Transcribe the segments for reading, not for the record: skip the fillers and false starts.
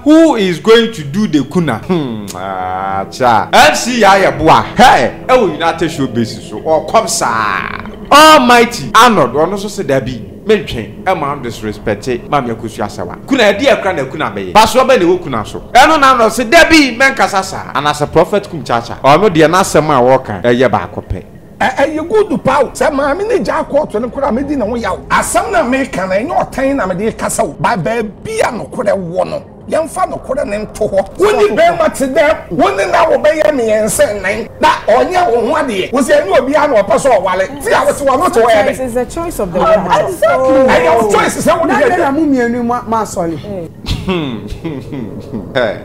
who is going to do the kuna? Cha. MC Yeboah. Hey, United Show basis or Kumchacha. Almighty Arnold, or no so say there be. Mention amount disrespect Mamma Kusiasawa. Kuna dear Crane Kuna Bay. Passover the Wukunaso. Eno say there be Menkasasa, and as a prophet Kumchacha, or no dear Nasama Walker, a Yabacope. You go to Pau, some mini jack water and could have made in a way out. As some American, I know 10 Amadeus Castle by baby and could have won. Young father couldn't name to what. When you bear much to them, when they now obey me and say, that on your one day was a new piano or pass wallet. See, I was one to wear. This is the choice of the woman. Exactly. And your choice is how I mummy and you masoli.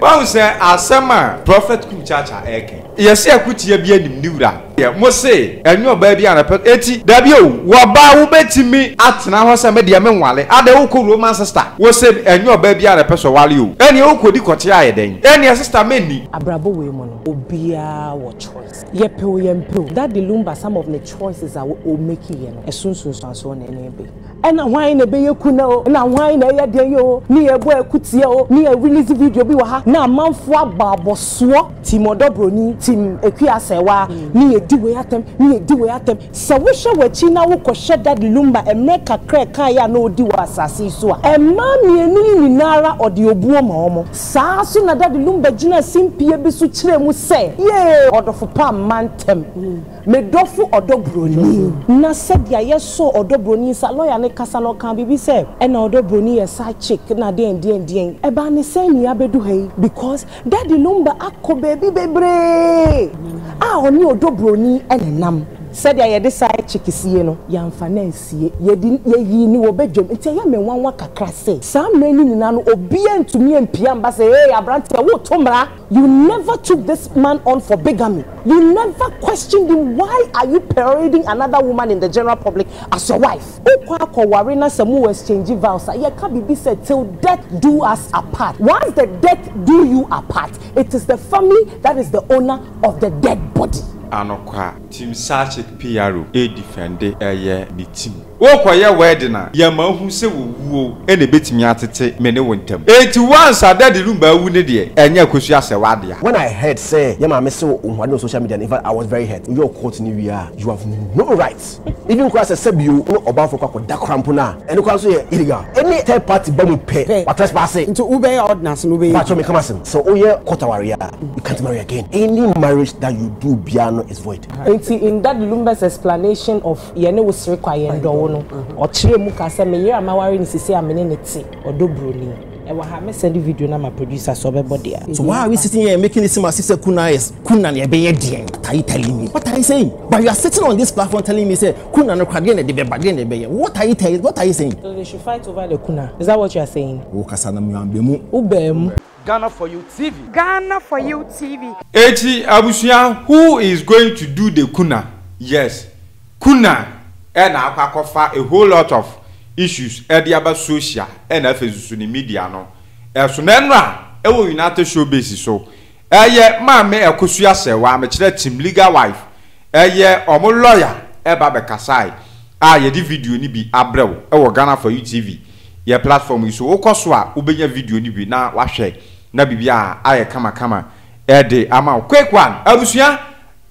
Well, say, as summer prophet Kumchacha eke. Yes, I could hear be any new that. Yeah, must say, and your baby and a pet 80. W. Waba ubeti me at now was a media menwale. Other local romance star was said, and your baby and a person while you. Any oko di kotia then. Any sister many. Abrabo we mono. Obia what choice. Yepo yempo. That the lumba some of the choices are making you know. As soon so on any be. And why in a bay kuno, and why in a day yo, near Yeboah kutia, near release video be waha. Na man for babo swa, Timodo Bronii, Tim Equiasewa, near Diweatem, near Diweatem. So we shall we china who shed that lumba and make a crack kaya no diwa sasi swa. And mammy and Nara or the Obuo momo. Sa soon that the lumba jina simpia bisu chile say, yea, order for palm mantem. Medofu or dog Bronii. Na said ya yes so or dog Bronii sa lawyer. Kasano can be said, and although Bronii a side chick, na den, Ebani say ni abedu hey, because daddy lumba akko baby bebre. Ah, on your do Bronii and nam. Said ya de side chick is ye no, yan finance ye ni obedjum, and tell me one waka crase. Some many nano obedient to me and Piamba say, hey, Abrante, what Tomra? You never took this man on for bigamy. You never questioned him. Why are you parading another woman in the general public as your wife? Okwako warina samu exchange vows. Ye kabibi said till death do us apart. Once the death do you apart, it is the family that is the owner of the dead body. Anokwa team search PRO defend the team. Wokoye wedding na ye ma hu se wo ene betimi atete me ne wontem 81 sa that the room ba wu ne de enye akosu asewa de. When I heard say ye ma me se on social media, in fact I was very hurt. You court ni we are, you have no rights. Even cross say you no oba for kwa da crampo na ene kwa so ye illegal. Any third party ba mu pay what trespass into ube ordinance no be patcho me come asen. So oye court warrior, you can't marry again. Any marriage that you do biano is void. In that Lumba's explanation of yene was required or chire muka say me year amawari ni sisi ameneneti or do Bronii. E wa ha me send the video na my producer so be body. So why are we sitting here making this as if say kuna is kuna na be yedien? What are you telling me? What are you saying? But you are sitting on this platform telling me say kuna no kwade na de be bade na be. What are you telling? What are you saying? So they should fight over the kuna. Is that what you are saying? O kasa na mu ambemu. Ubem. Ghana for you TV. Ghana for you TV. Eti abusia, who is going to do the kuna? Yes. Kuna and akwakofa a whole lot of issues about social and FSU media no. So nenra e wo United Show basis so. Ye ma me akosu asewa me kire team legal wife. Ye omo lawyer e ba be kasai. Ye di video ni bi abrew e wo Ghana for you TV. Ye platform yi so wokoso a ubenya video ni bi na wahwe. Na bibia aye kama de ama quick one abusia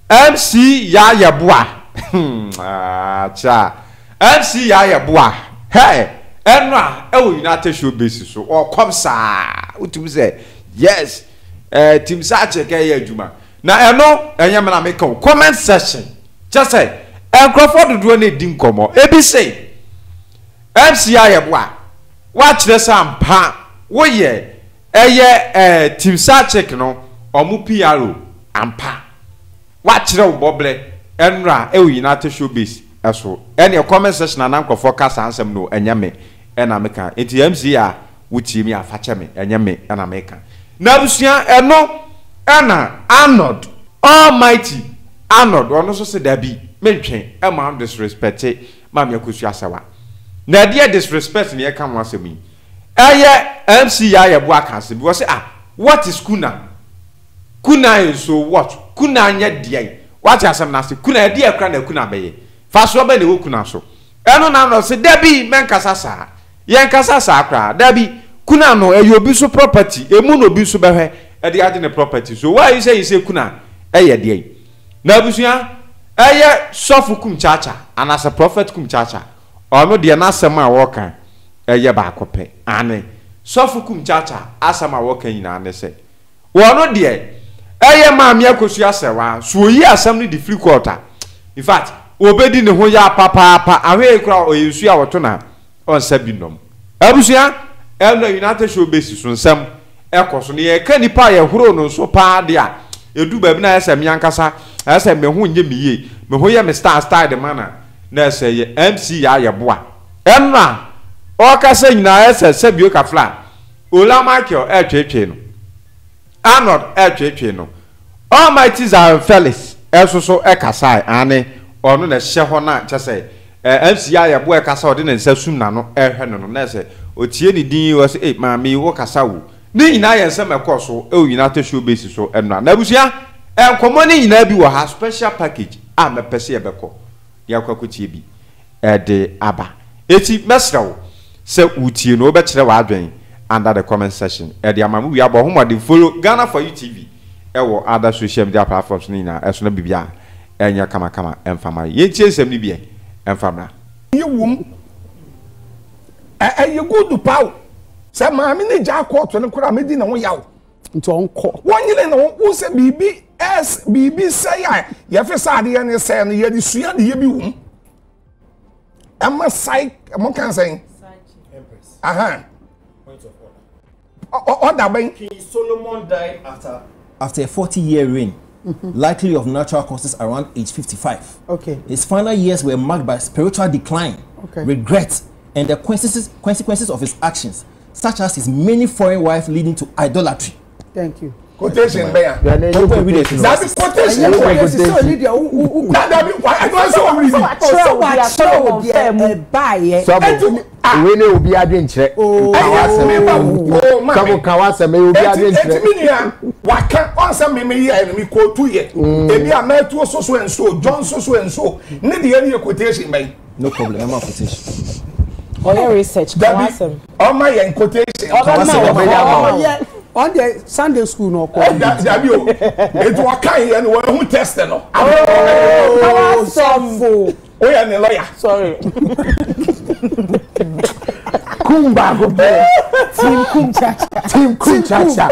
MC Yeboah cha MC Yeboah hey enra e wo United Show basis so or Kumchacha utum say yes team search ke ya adwuma na eno enye me na make comment section just say Crawford do na di nkomo ebi say MC Yeboah wa kire sampa wo ye team search no omu PRO ampa wa kire wo boble enra e United Show base eso ene comment section na Crawford kasa ansem no enyame ena meka enti MC a wuti mi afache me enyame ena meka na busia eno ena Arnold Almighty Arnold ono so se dabi mentwen e ma disrespect ma me akosu asawa na dia disrespect ne e ka mo asemi MC Yeboah can say because what is kuna? Kuna is so what? Kuna nya dia. What you asem na say kuna dia kra na kuna beye. Fa so ba ne wo kuna so. Eno na no say Debbie men kasasa. Yen kasasa kra. Debbie kuna no obi so property emu no obi so behwe e de ade ne property so why you say kuna ye de na abusua sofu Kumchacha and as a prophet Kumchacha ono de na asem a wo kan ye ba akope ane sofu Kumchacha asema wo kan nyina ne se wono de maami akosu asewa so yi asem ni di free quarter in fact obedi ne ho ya papa ahwe kura oyesu a woto na on sabinom abusua na United show basis so nsem ekoso ne ye ka nipa ye horo no so pa de a edu ba bi na yesa miankasa yesa me ho nye miye me ho ye me star de mana na yesa ye MC ya Yeboah enna o ka se nyina yesa sabio kafla Ola Michael twetwe no Arnold twetwe no Almighty Zion Felix so ekasai ane ono na hye ho na chese MC ya Yeboah ekasa ode ne nsa sum na no ehwe no no na yesa otie ni din wo se maami wo kasa wo ni nyina ye nsem ekoso United show basis so enna na busia enkomo ni nyina bi wo ha special package a mepese ye beko ya kwakotie bi de aba eti mesrew se utie no be kire wa adwen under the comment section de amamu wi abo homode follow Ghana for you TV ewo other social media platforms ni na eso na bibia enya kama emfama ye tie nsem ni bi emfama ye wom ye good power se maami ni ja court ne kura medi na wo yawo nti onko wonyile na wo se bibi say ya fe sade ye ne say no ye di sua de ye bi wom sai mo kan say empress point of order King Solomon died after a 40-year reign, likely of natural causes around age 55. Okay. His final years were marked by spiritual decline, regret, and the consequences of his actions, such as his many foreign wives leading to idolatry. Thank you. Quotation there. That's the quotation. We know be adventure. Some kawasa may be adventure. What can answer me me quote 2 years. Maybe I met to so and so, John so and so. Need the any quotation by. No problem, I'm a quotation. All your research, all my quotation. On the Sunday school no call. It was kind and one who tested no. Oh, oh yeah, lawyer. Sorry. Kumba go be. Team Kumchacha. Team Kumchacha.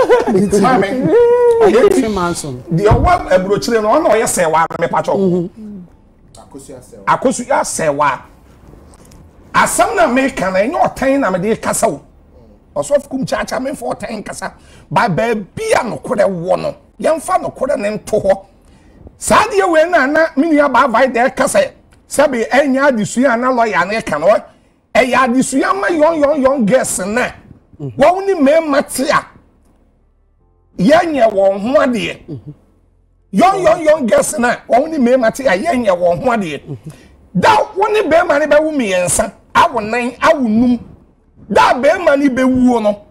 Mami. Manson. The one ebrochire no no ye sewa me pacho. Akosu ya sewa. Asam na me kan enyo otan na me de kasa wo. Osof Kumchacha me for otan kasa. Ba bia no kore wo no. Yemfa no kore ne nto ho. Saade we na minua ba vai de kasa. Sabi enya adisua na lawyer na kan no. Eya adisua ma yon guess na. Wo ni me matia. Yenye wo ho ade. Yon guess na. Wo ni me matia yenye wo ho ade. Da wo ni be ma ne be wu miensa. Awonan awunum. Da be ma ni be wu no.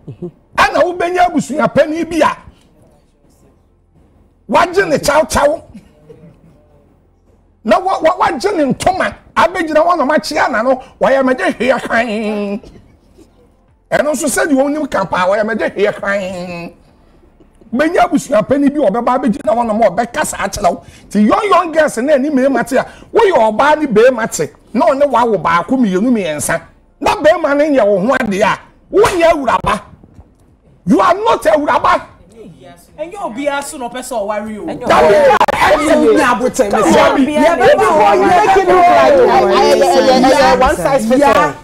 Ana wo benya abusua pani bia. Waje ne chaw. Na waje ne ntoma. Abegina wona machia na no waya meje hia kan. Eno so said you woni kampa waya meje hia kan. Benya abusua pani bi obeba abegina wona mo obekasa achelaw. Ti yon girls na ni me mate a wo ye oba ni be mate. Na one wa wo ba ko miyenu miensa. Na be ma ne ye wo ho ade a wo nya awuraba. You are not awuraba. And you'll be as soon as I worry you. One size fits all.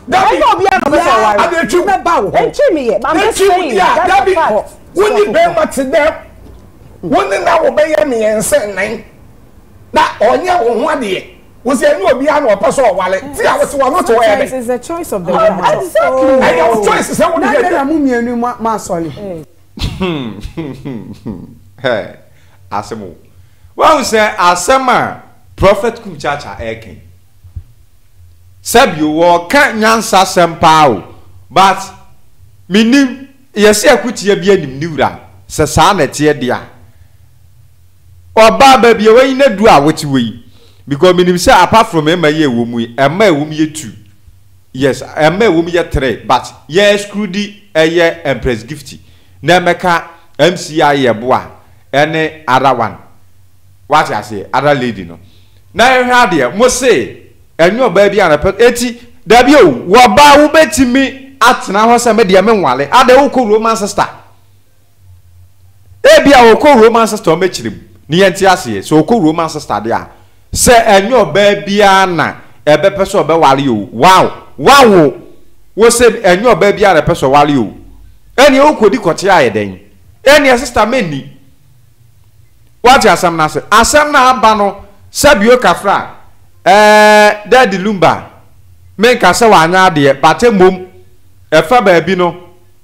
Was there no beyond or person or wallet? See, I was one to wear. It's the choice of the woman. Exactly. And your choice is how we get a mummy and you Hey, Asemo. Well, say Asema Prophet Kumchacha Eken. Sab you walk can't yansa sempao, but minim yes, I could ye be a nura, Sasana tear dear. Or Baba be away in a dua which we because minim say apart from a ye womb, a may womb ye two. Yes, a may womb ye three, but yes, Crudy. eye Empress Gifty na meka MCI Yeboah ene other one what I say other lady no na ehwa de mo say enyo ba bia na eti da bi o wo ba wo betimi atena ho se me de me nwale ade wo ko Roman sister e bia wo ko Roman sister o mechirim ni yenti ase so ko Roman sister de a se enyo ba bia na ebe peso be wale o wow wo se enyo ba bia na peso wale o eni wo kodi kote ayeden eni sister meni what asam na se asam na aba no sabio kafra daddy lumba men ka se wa anya de bate mom efa ba bi no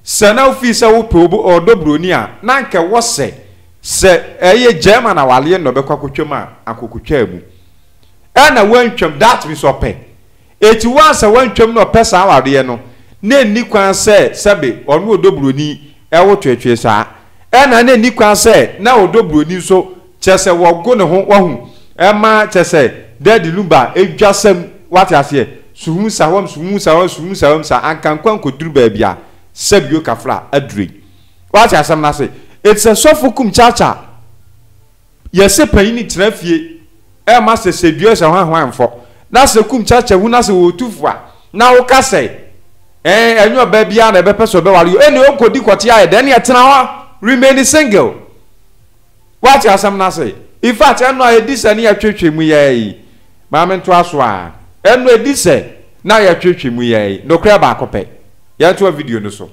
se na ofi se wo probo odo Bronii a na nke wo se eye German na wale no be kwakotwam a akokotwa mu na wantwam that be so pe eti once wantwam no pesa awade no na ni kwan se sebe ono odo Bronii wo twetwe saa na ni kwan se na odo Bronii so chese wo go ne ho wahu ema chese daddy lumba edwasem what ase suhu sawam sa ankankwan koduru ba bia sabio kafra adure what asem na se it's a sofu Kumchacha yese panini trafie ema se seduo se hwanhwanfo na se Kumchacha hu na se wotufu a na wo ka se enyo ba bia na be peso be wale eni okodi kwoti aye den ye tena ho remain single what asem na say in fact eno edise na ya twetwe mu ye ma me nto aso a eno edise na ya twetwe mu ye no kra ba akopɛ ya to video no so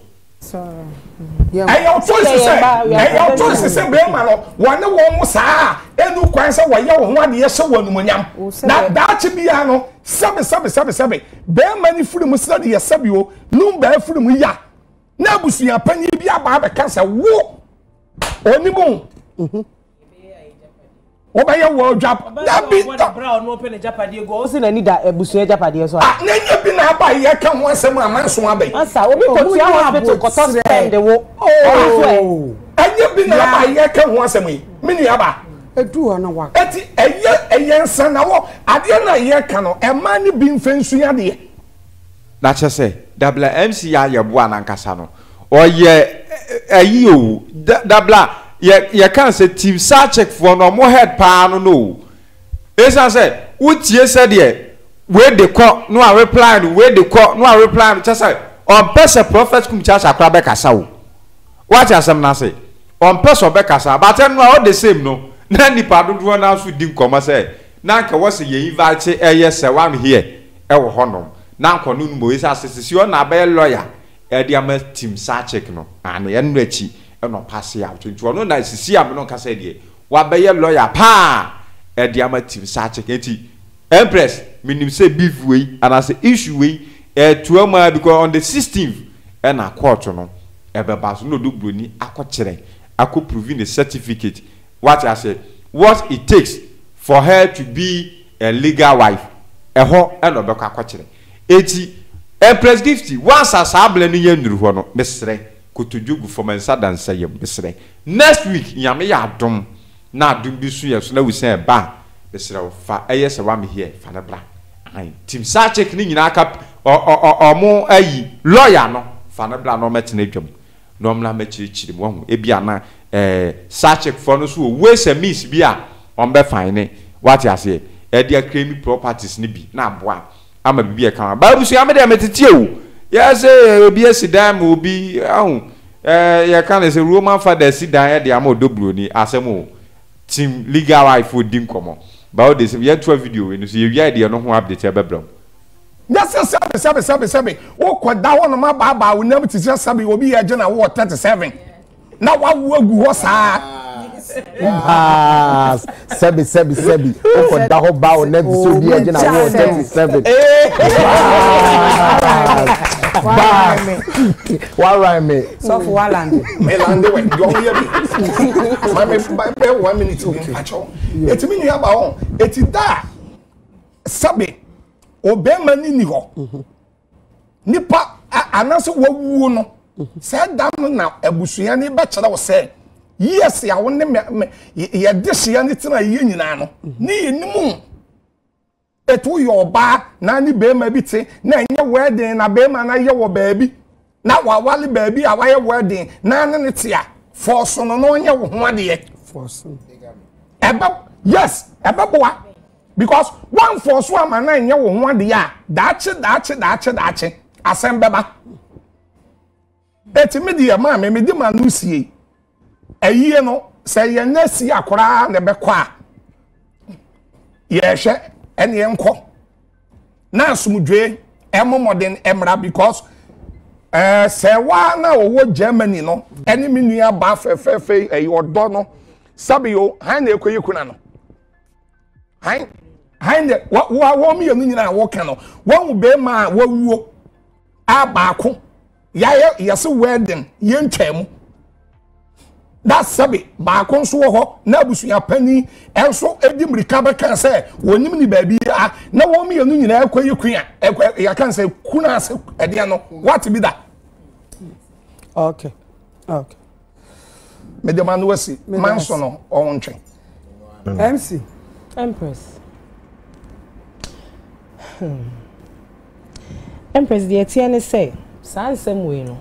ayo choice say be ma no wone wo mo saa enu kwan say wo ye wo ho ade ye hye wo numonyam na dachi bia no sabe be ma ni furu mu sra de ye sabe o lumba furu mu ya na busuya panyi bia ba be ka say wo onimu Obaya wo drop that be brown no open japade go o se na ni da ebusuya japade so na nya bi na ba ye ka ho asem amanso abai asa obi ko ti hospital ko to spend wo anya bi na ba ye ka ho asem yi mini aba edu ho na wa eti eye nsa na wo ade na ye ka no e ma ni bi mfensu ade na chese dabla MCI Yeboah na nkasa no oye ayi o dabla ye can say team search for no more head pa no esa say utie say de we dey call no a reply we dey call no a reply just say on person prophet Kumchacha akra be kasa o what asem na say on person be kasa but no all the same no na nipa dodo na so di nkoma say na nka wo say ye invite say one here e wo honom na nko no mo esa sisi o na be lawyer e dia ma team search no and ye no achi no pass out to no na sisi am no kasa de wa be ye lawyer pa e dia ma team search enti Empress minim say beef we and as issue we to am because on the 16th and a court no e be ba so no do Bronii akokire proving the certificate what I say what it takes for her to be a legal wife e ho e no be akokire eti Empress Gifty once as able ni ye nduru ho no mesre kotojugu for mensa dansa yem mesre next week nyame ya adom na adom bi su ye so na wusen ba mesre fa eyese wa me here fa na bra ai team search ni nyina aka omo ayi lawyer no fa na bra no metena dwam no mla machirichiri mo ho e bia na search for no so we se miss bia on be fine what you say e dia claim properties ni bi na aboa ama bibia kan ba busu ya me de metete o ya say obi asidam obi ahun ya kan say Roman father asidam ya de ama odo Bronii asem team legal wife odi nkomo ba o de say ya to video we no so ya de no ho update e bebram that's sabe o ko da won ma ba wo nam ti sabe obi ya je na wo 37 na wa wo agu ho saa sabe o ko da ho ba o na bi so bi ya je na wo 37 Why me? So for Walland. Me land we do here be. My me 1 minute to pacho. Eti mi ni aba on. Eti da sabe obema ni ho. Nipa anase wawu no. Se dam na abusuya ni be kire wo se. Yes ya won ne ye de hia ni tena ye nyina no. Ni enimu etu yo ba na ni be ma bi te na enye wedding na be ma na ye wo ba bi na wawale baby a waye wedding na ne tia force no no nya wo ho ade force yes boa because one force one man na nya wo ho ade a daache asembeba etimi di ma me di ma no sie ayiye no se ye na si akora na be kwa ye hwe ene enko na asumdwe emomodern emra because se wa na owo Germany no ene me nua ba fefefe odo no sabio han na ekoyi kuna no han de wa mi yenu nyina wo ka no wo be ma wa wuo abaako yase wedding yentwam that sabi baako nso ho na abusua pani enso edimrika be kan se wonim ni baabi a na wo mi yenu nyina ekoyi kuna ya kan se kuna se ede no what be that okay me de manu wasi manso no on ntwe MC Empress Empress the etienne say sansem we no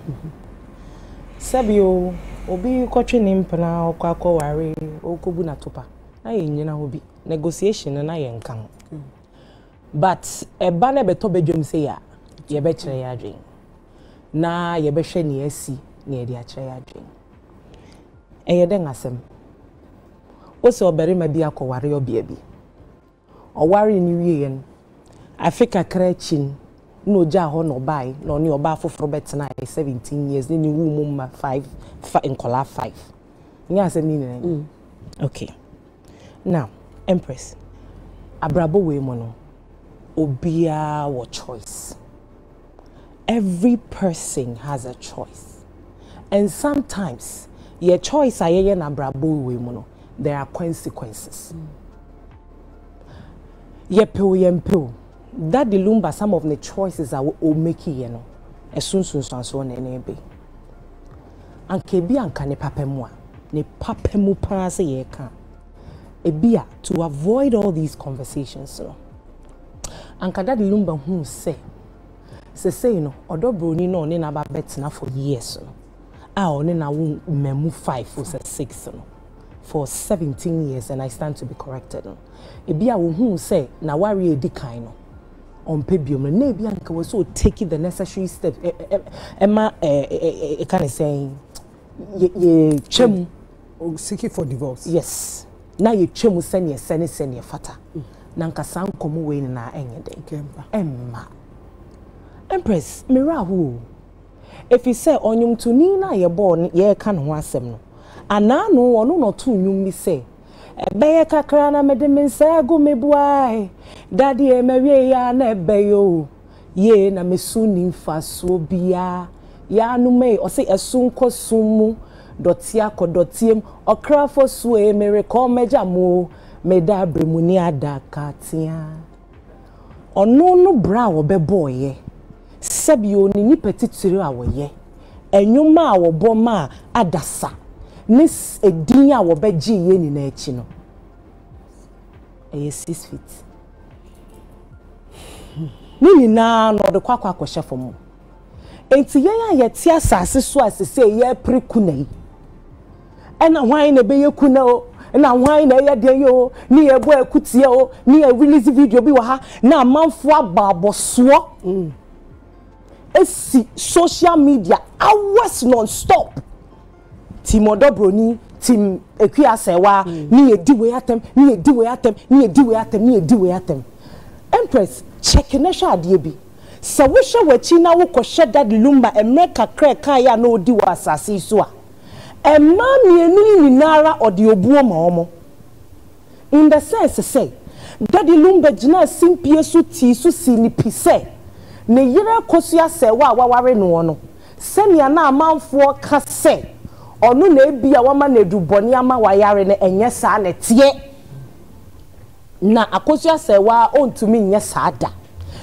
sabio obi kotwe nimpana okwa ware okobu na topa na yenyina ho bi negotiation na yenka but eba na beto bedwam say ya ye be kire ya adwen na ye be hwe ne asi na ye de a kire ya adwen eye den asem oso obere ma bi akoware obia bi oware ni wie yen Africa krachin no ja ho no bai no ni oba foforo betena 17 years ni wu mum 5 in color 5 ni asem ni okay now Empress abrabo we mo no obia wo choice. Every person has a choice, and sometimes your choice aye na abrabo we mo no there are consequences. Yepel that the lumba some of the choices are o make you know as soon so na be anke bi anka ne papemu a ne papemu pa se ye ka ebia to avoid all these conversations no anka that the lumba hu say you know odo Bronii no ne na ba betna for years no a one na wo memu 5 or 6 no for 17 years, and I stand to be corrected no ebia wo hu say na wari edikan no on pebium na ebia nka was so taking the necessary steps emma can say ye chemu seeking for divorce. Yes, na ye chemu sene fata na nka san komo we na enye den emma Empress mirahu if you say onyum to ni na Yeboah ye ka no asem no ana no ono no to nyum mi say ebeye kakra na mede mensa go mebuai daddy e mewie ya na ebeyo ye na mesu ni mfaso bia ya no me o say esu nkosumu dotia kodotiem okra fo so e mere ko meja mo meda bremuni adakatia ono no bra wo bebo ye sabio ni ni petitiri awoye enwuma awobo ma adasa nis edin a wo beji ye ni na echi no 6 feet nini na no de kwakwa akohye fom enti ye ti asase so asese ye prekuna yi ena hwan na be ye kuna o na hwan na ye de yo ni Yeboah akutie o ni e release video bi wa ha na amanfo ababoso esi social media hours non-stop team odo Bronii team ekuya sewa ni ediwe atem Empress check na sha ade bi se wo hwe wachi na wo kohye dad lumba emeka kreka ya na odi wa asase so a emma mienu nyinara ode obuo ma omo in the sense say dad lumba gina simpie so ti so si ni pise ne yira kosua sewa waware no no senia na amanfo ka se onu na ebia wama na eduboni ama wayare ne enye saa na tie na akosua sewa ontumi nye saa da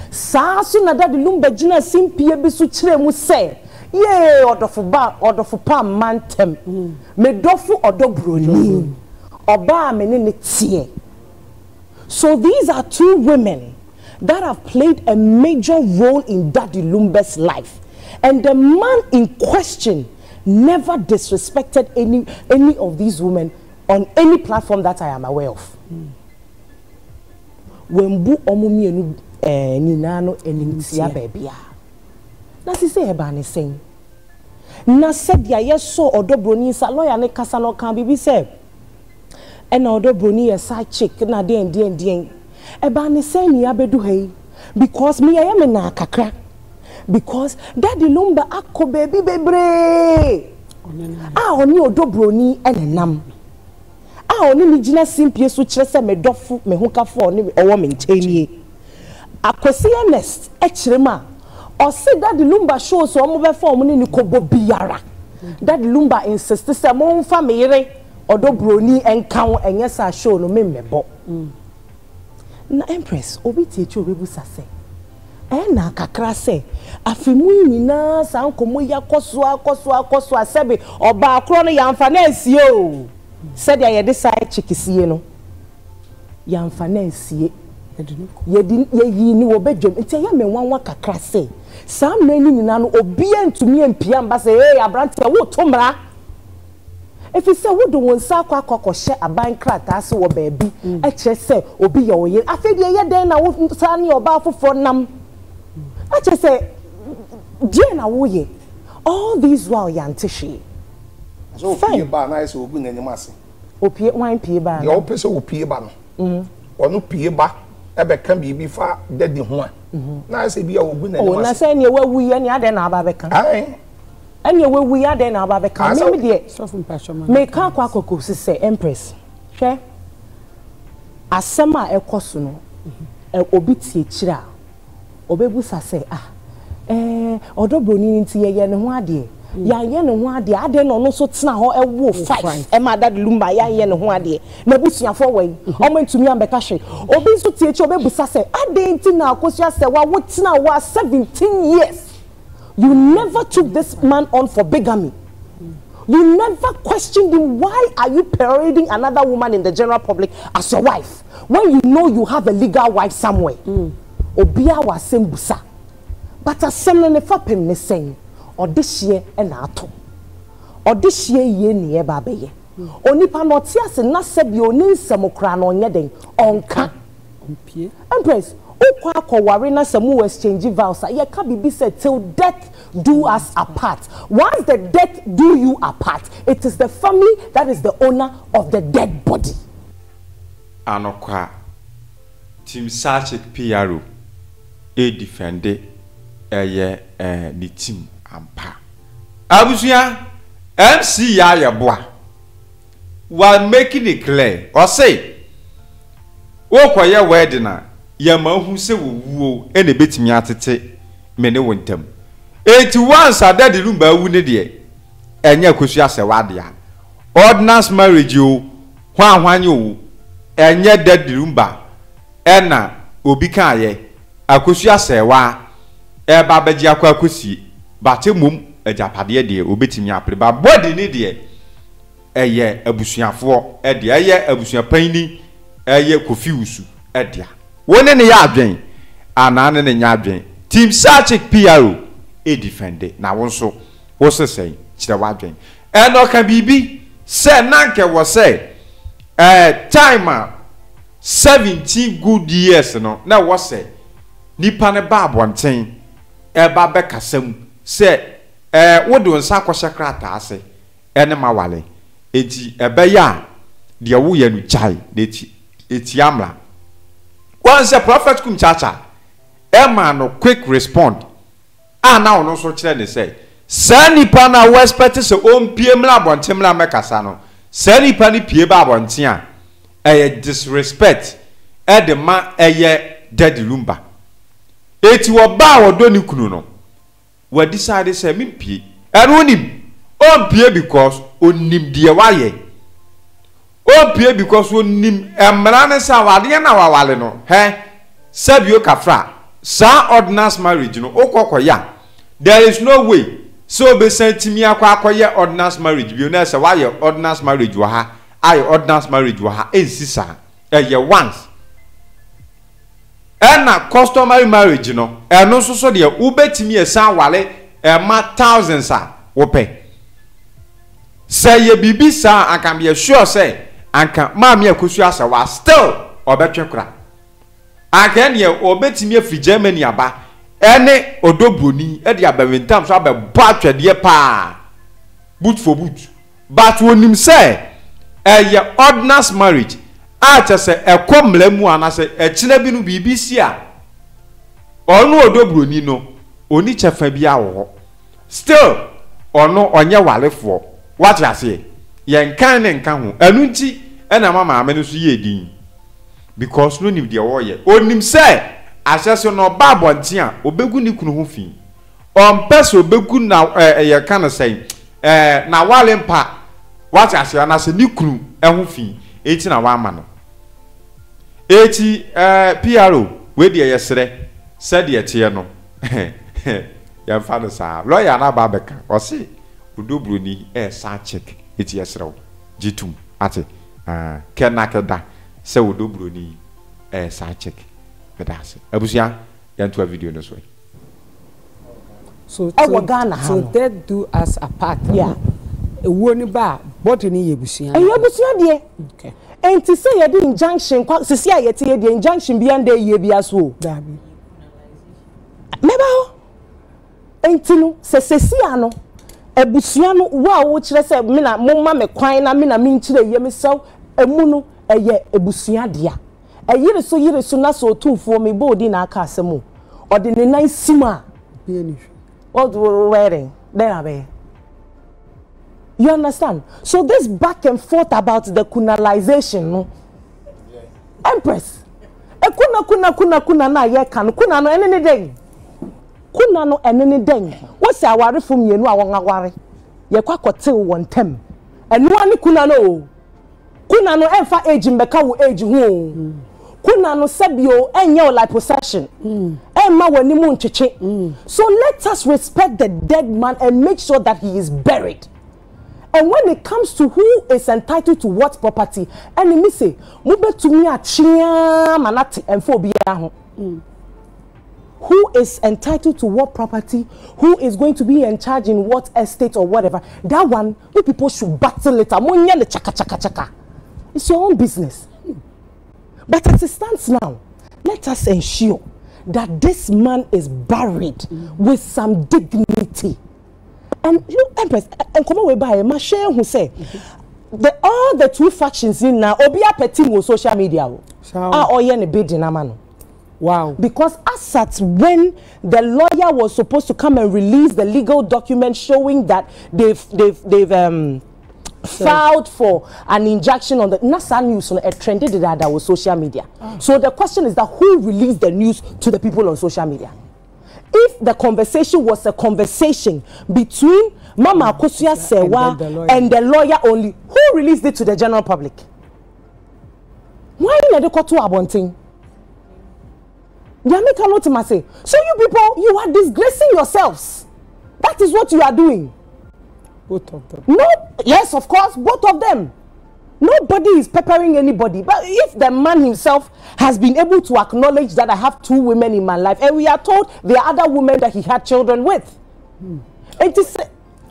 saa so na dad lumba gina simpie bi so kire mu se ye odofo pa mantem me dofu odo Bronii oba me ne tie. So these are two women that have played a major role in Daddy Lumba's life. And the man in question never disrespected any of these women on any platform that I am aware of. When bu omumienu ninano enimtia babia. Na si say eba ne sen. Na said ya yeso odo Bronii sa lawyer ne kasa no kan bibi say. And odo Bronii side chick na den. Eba ne sen ni abedu hey because me I am na kakra. Because daddy lumba akko baby bebre. Oni odo Bronii enenam. Oni ni gina simpie so kire se me dofu me hokafo oni owo me nchenie. Akwesi honest e kire ma. O say daddy lumba show so omo be form ni kobo biara. Daddy lumba insist say mo mfa me yere odo Bronii enkan enye sa show no me mebo. Na empress obi tie obi busa say na kakra se afimu nyina sa nkomo ya koso asebe oba akro no yamfa na asie o said ya de side chikisie no yamfa na asie ye ni wo bedwom ntia ya menwanwa kakra se sa mrani nyina no obi antumi ampia mba se abrante wo tomra efi se wo do wonsa akwa hye aban krata se wo baabi e kire se obi ye oye afedi ye den na wo sa ne oba afofo nam I just say, Jane, all these while yantishi. So, pay bar nice or good any massy. Opiate wine pay bar. The opposite will pay bar. Or no pay bar, ever can be before dead in one. Nice be a good oh, and I say, where we any other now, Babeca. Aye. And you where we are then, now, Babeca. Maybe dear, so from passion. Make our quaco say, Empress. Share a summer a cosuno, a obiti chira. Obebusa say odo Bronii nti ye ne ho ade ya ye ne ho ade ade no so tena ho ewo fight e ma dad lumba ya ye ne ho ade na busuafo wen o mantumi ambeka hwe obi so tie chi obebusa say ade nti na akosua say wa wotena wa 17 years you never took this man on for bigamy. You never questioned him. Why are you parading another woman in the general public as your wife when you know you have a legal wife somewhere? Obia was sembusa, but a seminar fapim ne saying, or this year and ato, or this year ye near baby. Only panotias and not sebio nin samokran on yeding on ka. Empress, Okwako warina samu exchange vows, ye can be said till death do us apart. Once the death do you apart, it is the family that is the owner of the dead body. Anokwa Team Sachik PRO. Defende ni team ampa abusuya MC ya Yeboah while making it clear or say wo koye wedding na ya mahu se wo ene betimi atete me ne wontam 81 sada de lumba wu ne de enye akosua se wade ordinance marriage o hwanhwanye o enye de lumba ena obi kan ye akosua sewa eba beji akwa akosi bate mom ajapade de obetimi apre ba body ni de eye abusuafo de eye abusua panni eye kofiusu dia woni ne ya adwen anane ne nya adwen team Sachik PRO defende na wonso wo sesei kire wadwen no ka bibi se nanke wo se time 17 good years no na wo se nipa ne ba abonten eba be kasam se wodo nsa akwhye krata ase ene mawale enti ebe ya de wo ya nu chai eti amla once prophet Kumchacha ema no quick respond na ono so kire ne say sa nipa na we expect se ompie mla abonten mla mekasa no sa nipa ni pie ba abonten disrespect de ma dead lumba eti wo ba wodo ni kunu no we decide say mimpie eno onim ompie because onim de waye ompie because onim emra ne sa wade na wawale no sabio kafra sa ordinance marriage no okokoya there is no way so be sentimi akoye ordinance marriage bi na say waye ordinance marriage wo ha aye ordinance marriage wo ha ensisa ye once na customary marriage no eno so de ubetimi esan wale ma thousands a wope say ye bibi sa anka be sure say anka maami akosu asa wa still obetwe kura anka ne obetimi afri Germany aba ene odobroni e de abawentam so abeba atwede pa boot for boot but wonim say ye ordinance marriage a chese ekomlamu anase echina bi no BBC a onu odobroni no oni chefa bi awo still ono onye walefo what you say yen kan ne nka ho anu nti ena mama ame no so ye din because no nim de wo ye onim say asese no ba bonte a obegu ni kunu ho fi on pese obegu na ye kan say na walempa what you say anase ni kunu ho fi eti na wa ama no eti PRO we de ye sere said ye tie no ya fa sa lawyer na ba beka o se udobroni sa check eti yesrew jitum ate kenakeda se udobroni sa check bedase abusia yantu a video no so so that do us apart yeah ewo ni ba body ni yebusia de okay enti say ye the injunction sisi ayete ye the injunction bi ande ye bia so dabi meba enti no sesi ano ebusua no wo kire se me na momma me kwan na me na me nkire ye me sew emu no eye ebusua dia yire so na so tufo me bodi na aka asemo ode ne nan sima be any what wearing there abe. You understand? So this back and forth about the kunalization, no? Empress. Kuna na ye kan kuna no enene den. Kuna no enene den. What say aware from ye no awon aware. Ye kwa kote won tem. Enu ani kuna no. Kuna no emfa age mbeka wo age ho. Kuna no sebio enye o like possession. Emma wani mu ncheche. So let us respect the dead man and make sure that he is buried. And when it comes to who is entitled to what property, and me say, mube to me a chia manati and phobia. Who is entitled to what property? Who is going to be in charge in what estate or whatever? That one, you people should battle it. Chaka. It's your own business. But as it stands now, let us ensure that this man is buried with some dignity. And you Empress and come away by my share who say all the two factions in now obia petting on social media or yen a bid in amano. Wow. Because as at when the lawyer was supposed to come and release the legal document showing that they've filed for an injunction on the NASA news it trended that was social media. So the question is that who released the news to the people on social media? If the conversation was a conversation between Mama Akosia Sewa and the lawyer only, who released it to the general public? Why did they go to Abonting? Yamika Notima say, so you people, you are disgracing yourselves. That is what you are doing. Both of them. No, yes, of course, both of them. Nobody is peppering anybody. But if the man himself has been able to acknowledge that I have two women in my life, and we are told there are other women that he had children with, it is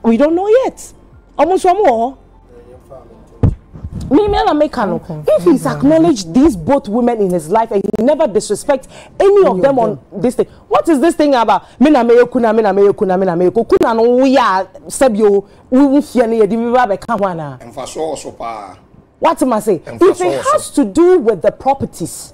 we don't know yet. Almost one more. If he's acknowledged these both women in his life and he never disrespects any of them on this thing, what is this thing about? Kuna no we are sebio we fear ne yedi biba be ka hwana. Emfaso so pa. What am I say? If it has to do with the properties,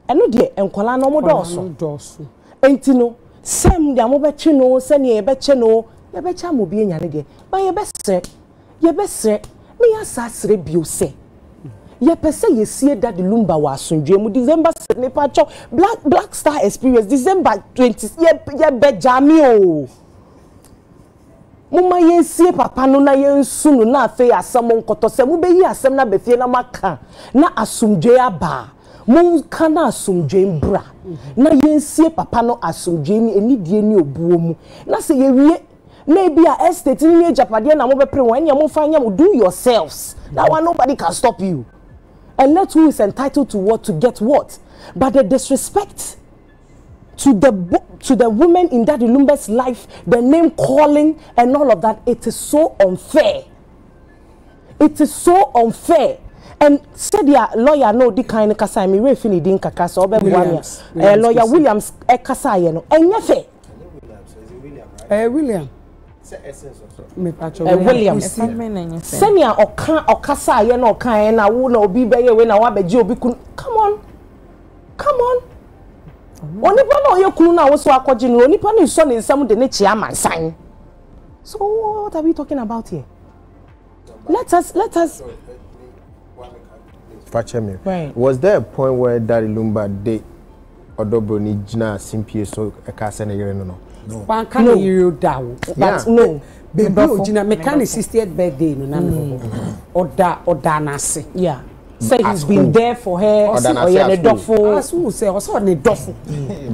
eno de enkola no mo doso. Enti no sem de amobechi no se ne yebeche no yebecha mo bi enyane de. Ba yebese me asasre bio se. Ye pese ye see that the lumba was sunjwe mu December 7 pacho Black Star Experience December 20 ye bejami o. Muma ye sie papa no na ye nsunu na afi asem nkoto se mu be yi asem na be fie na maka na asumdwe aba mu kana asumdwe mbra na ye sie papa no asumdwe ni enidie ni obuo mu na se ye wie na bia estate ni japade na mo be pre wan ya mo fanya mo do yourselves that one nobody can stop you and let who is entitled to what to get what but the disrespect to the women in Daddy Lumba's life, the name calling and all of that. It is so unfair. It is so unfair. And said your lawyer no di kind of kasa me refini din kakasa obe Williams. Lawyer Williams kasa ye no. Enye fe. William. William. Senia okasa ye no kan na wo na obi be ye we na wa beji obi kun. Come on. Onipa na oye kunu na wo so akwaji no onipa na so ne nsam de ne chia mansan. So what are we talking about here? Let us Right. Was there a point where Daddy Lumba did Bronii jina simpie so a cast and a year no? One can you down. But no. Baby jina mechanic 60th birthday no na. Oda nasi. Yeah. Say he's been there for her or a doffo. As who say also ne doffo.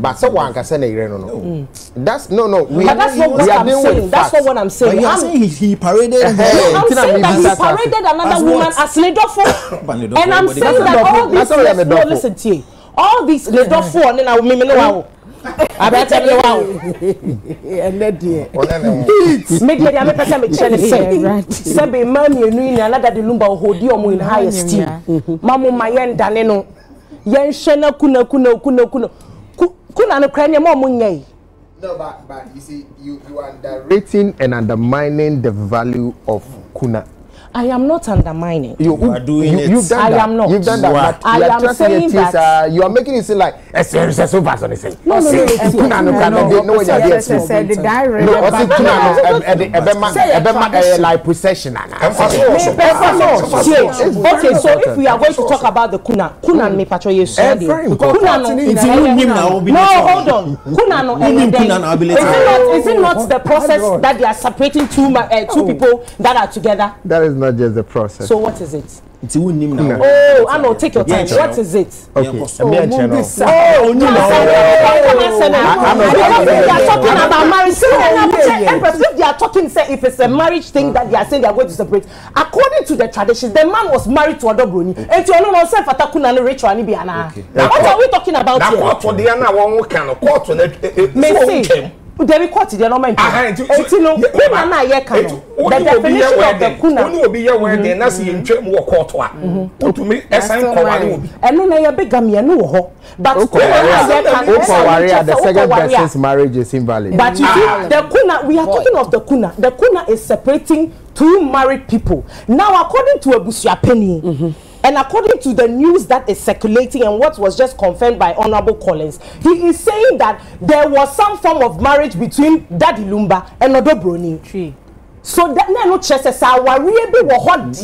But so one can send a year no. That's no. But that's not what I'm saying. That's not what I'm saying. You are saying he paraded. I'm saying that he paraded another woman as le doffo. And I'm saying that all these no, listen to you. All these le doffo and then I will me no wow. I better you wow. And that dear. Make me the person me tell say. Say be man you know another the Lumba hold you in high esteem. Mamu mayen dane no. Yen shena kuna no kranye mo munyai. No, but you see, you are underrating and undermining the value of kuna. I am not undermining. You are doing it. You've done I that. am not. You've done that. I am saying that. You are making it seem like a serious person. No. Like possession. Okay, so if we are going to talk about the kuna and me patro yes. No, hold on. Kuna no. Is it not the process that they are separating two people that are together? That is not just the process. So what is it? It's who name now. Oh, I know. Take your time. What is it? Okay. Because we are talking about marriage. If they are talking, say if it's a marriage thing that they are saying they are going to separate, according to the traditions, the man was married to other Bronii. And you know, self atakuna no ritual ni biana. What are we talking about here? Now, what the other one can court on it? They court the normal. The definition of the kuna. Only will be your word, then that's in Chem or court. To me, as I'm calling. And no, I beg me, no. But the second person's marriage is invalid. But you see, the kuna, we are talking of the kuna. The kuna is separating two married people. Now, according to Abusia Penny, and according to the news that is circulating and what was just confirmed by Honorable Collins, he is saying that there was some form of marriage between Daddy Lumba and Odo Bronii. So that no chances are be hot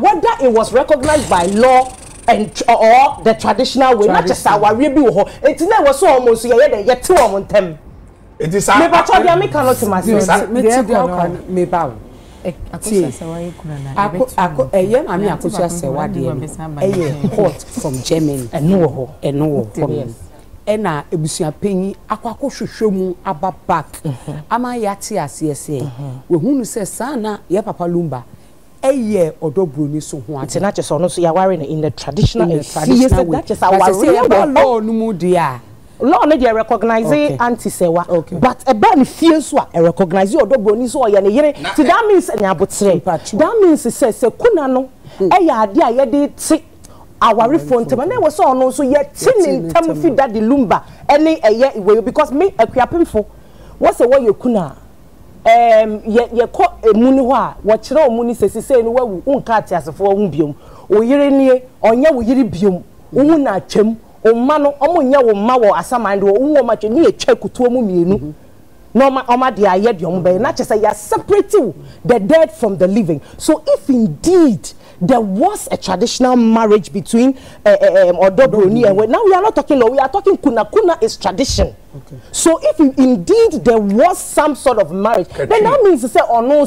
whether it was recognized by law and or the traditional way, not just our be it was so almost yet 2 on them. It is court from Germany and no ena ebusia penyi akwako hwehwemu aba back ama yati asese we hunu se sana ye papa Lumba eye Odo Bronii so ho ate na chese ono so ya ware in the traditional way that is our law no mu dia law no dey recognize anti-sewa but e ba ni fie so a recognize Odo Bronii so ye ne yere so that means nya abotre that means say kuna no eye ade a ye de ti our reform tema na we so ono so ye tin ntam fi Daddy Lumba ene eye we because me akuapemfo what say what you kuna ye ko emuni ho a wo kire omuni sesise no wawu unka atiasefo hu biom oyire nie onye wo yire biom hu na atwam omma no omonye wo mma wo asamande wo hu ma twa ni etwa kutuo mu mienu no oma de aye de ombe na chese ya separate the dead from the living. So if indeed there was a traditional marriage between Odo Bronii and now we are not talking law, we are talking kuna. Kuna is tradition. So if indeed there was some sort of marriage, then that means to say no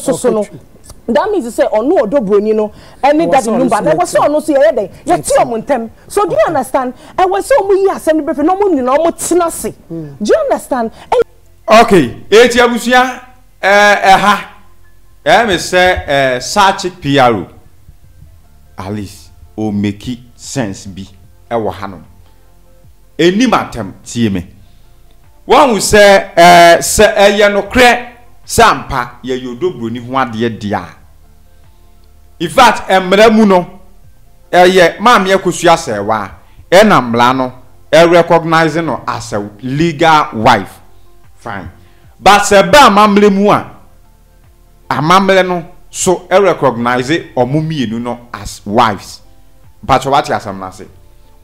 that means to say no Odo Bronii no any Daddy Lumba there was no so ye dey ye ti omontem. So do you understand? And we say omo yi asem be no mo ni no mo tinase. Do you understand? Okay, eti abusia me say search PRO at least o make sense be e wo hanom eni matem tie me won se se eye no kre sampa ye yodo Bronii ho ade dia in fact emra mu no eye maam ye kosua sewa na mla no recognize no as a legal wife fine but se ba mamle mu a amamle no so recognize omumienu no as wives but what you asam na say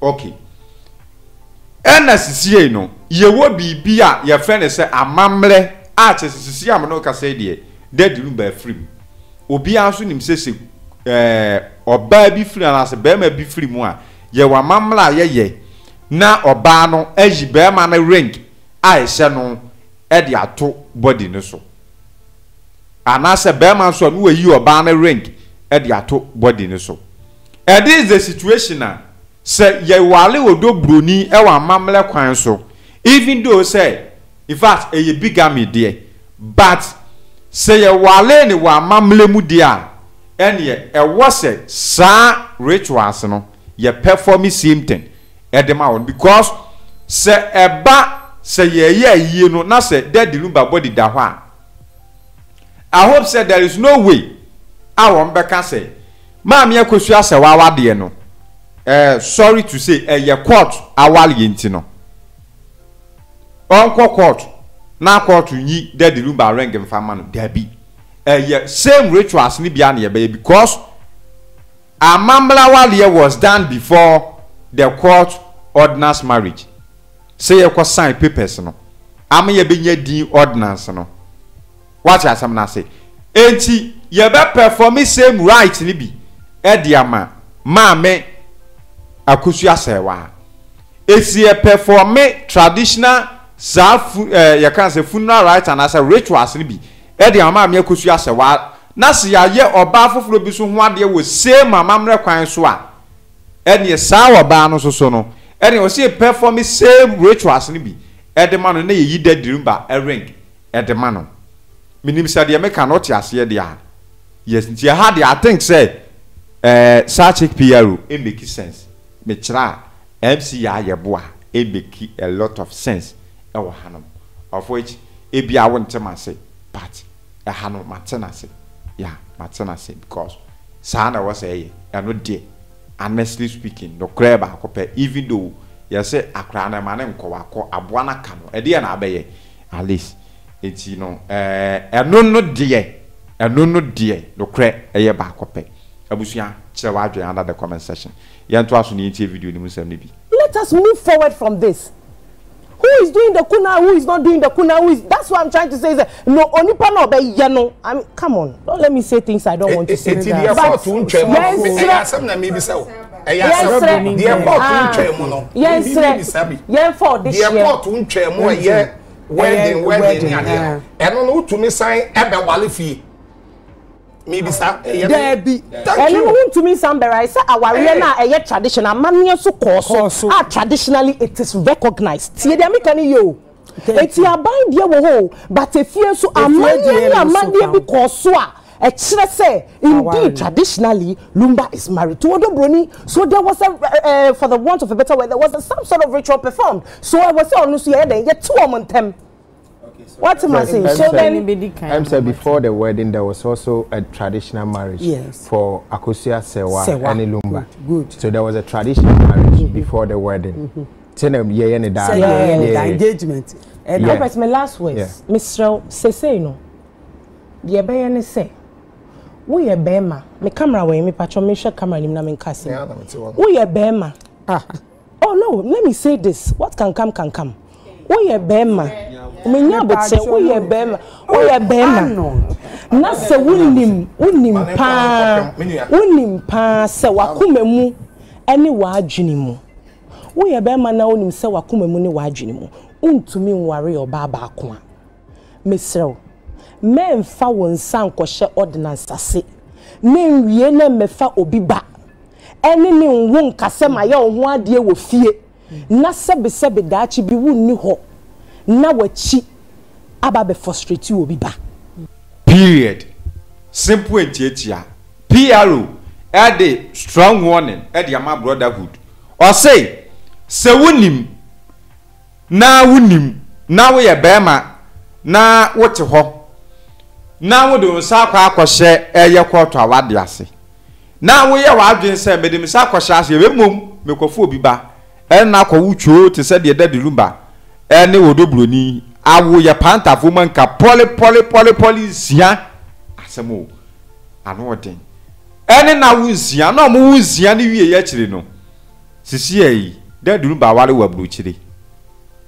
okay ena sisie no yewo bibi a ye friend say amamle a chesisi am no ka say de lu ba free obi anso nim sese oba bi free na say be ma bi free mu a ye wa amamle ye na oba no aji be ma na ring a ehye no e de ato body no so ana se be ma so no yi oba na ring e de ato body no so and this is the situation na say ye wale odo Bronii e wa amamle kwan so even though say in fact e bigamy there but say ye wale ni wa amamle mu there and ye e was sa rituals no ye perform same thing edema on because say eba say ye yie no na say dead lumba body da ho I hope say there is no way I won beka say maam ye kosua say wa de no sorry to say ye court awale yenti no onko court na court yi dead lumba ring mfama no da bi ye same rituals ni bia na ye be because amamla wale was done before the court ordinance marriage say you ko sign papers no am ye be nya din ordinance no what you asam na say enti ye be perform same right ni bi e dia ma me akosua sewa esi ye perform traditional ye can say funeral right and as a rituals ni bi e dia ma me akosua sewa na se ya ye oba foforo bi so ho ade wo same amamre kwan so a ene sa oba no so no ene o se perform same rituals ni bi edema no na ye yida dirumba ring edema no minim say de me cannot ase de a yes nti ha de I think say such PRO it make sense me kira MC ya Yeboah it make a lot of sense e wo hanom of which e bia wontem ase but e hanom matenase yeah matenase because sana was say e no de honestly speaking no crab akope even though you say akra na ma ne nkowako aboa na ka no e de na abeye at least enti no eno no de no crab eye ba akope abusua kire wa adwen under the comment section ye nto aso ni video ni musam ne bi. Let us move forward from this. Who is doing the kuna? Who is not doing the kuna? That's what I'm trying to say. Is no onipa no be yano. I mean, come on. Don't let me say things I don't want to say. Yes, yes, maybe sir Debbie and you want to me somewhere I say our na traditional man so course traditionally it is recognized tie dem kan yo eti aban dia wo ho but efie so amanye bi course so a kire say indeed traditionally Lumba is married to odo Bronii so there was a for the want of a better word there was some sort of ritual performed so I was say onu so ye two omontem. What am I saying? So then, I'm saying before the wedding, there was also a traditional marriage for Akosua Sewa and Lumba. Good. So there was a traditional marriage before the wedding. The engagement. And that's my last words. Mr. Seseno, the Abayane say, we are Bema. My camera way, me patron, me share camera in Namin Cassie. We are Bema. Oh no, let me say this. What can come, can come. We are Bema. Menya but say we are Bema. We are Bema. Na se unim pa se wakume mu ene wadwene mu. We are Bema na unim se wakume mu ne wadwene mu. Untumi nware oba baako a. Mesrew. Memfa wonsa nkɔhye ordinance ase. Ne nwie na mefa obi ba. Ene ne nwo nkase ma ye ho ade wo fie. Na sebe daachi bi wunni ho. Na wachi aba be frustrate obi ba. Period. Simple etiatia. PRO a strong warning at the ama brotherhood. Or say se wonim na wunim na wo ye bema na wote ho na wo do nsa kwa akohye eye koto awade ase na wo ye wadwen se medim sa akohye ase be mom mekofo obi ba na akọ wucho te se de dadi lumba ne wodo Bronii awo ye pantafo manka poli sia asemo ano odin ene na wunsia na mo wunsia ne wie ye kire no sisi yi dadi lumba wale wa bruchire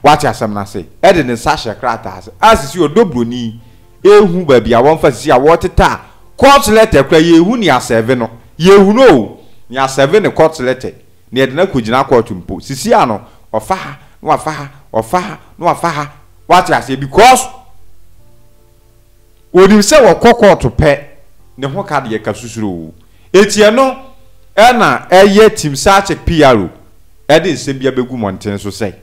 wati asem na se ede ne sa shekrata ase asisi wodo Bronii ehu ba bia won fa sisi a woteta court letter kra yehu ni aseve no yehu no ni aseve ne court letter ni ede na kugina court mpo sisi ano ofa no afa wati ase because onim se wo court pe ne ho ka de ka susuro etie no na eye team search PRO ede nsem bia begu monten so sei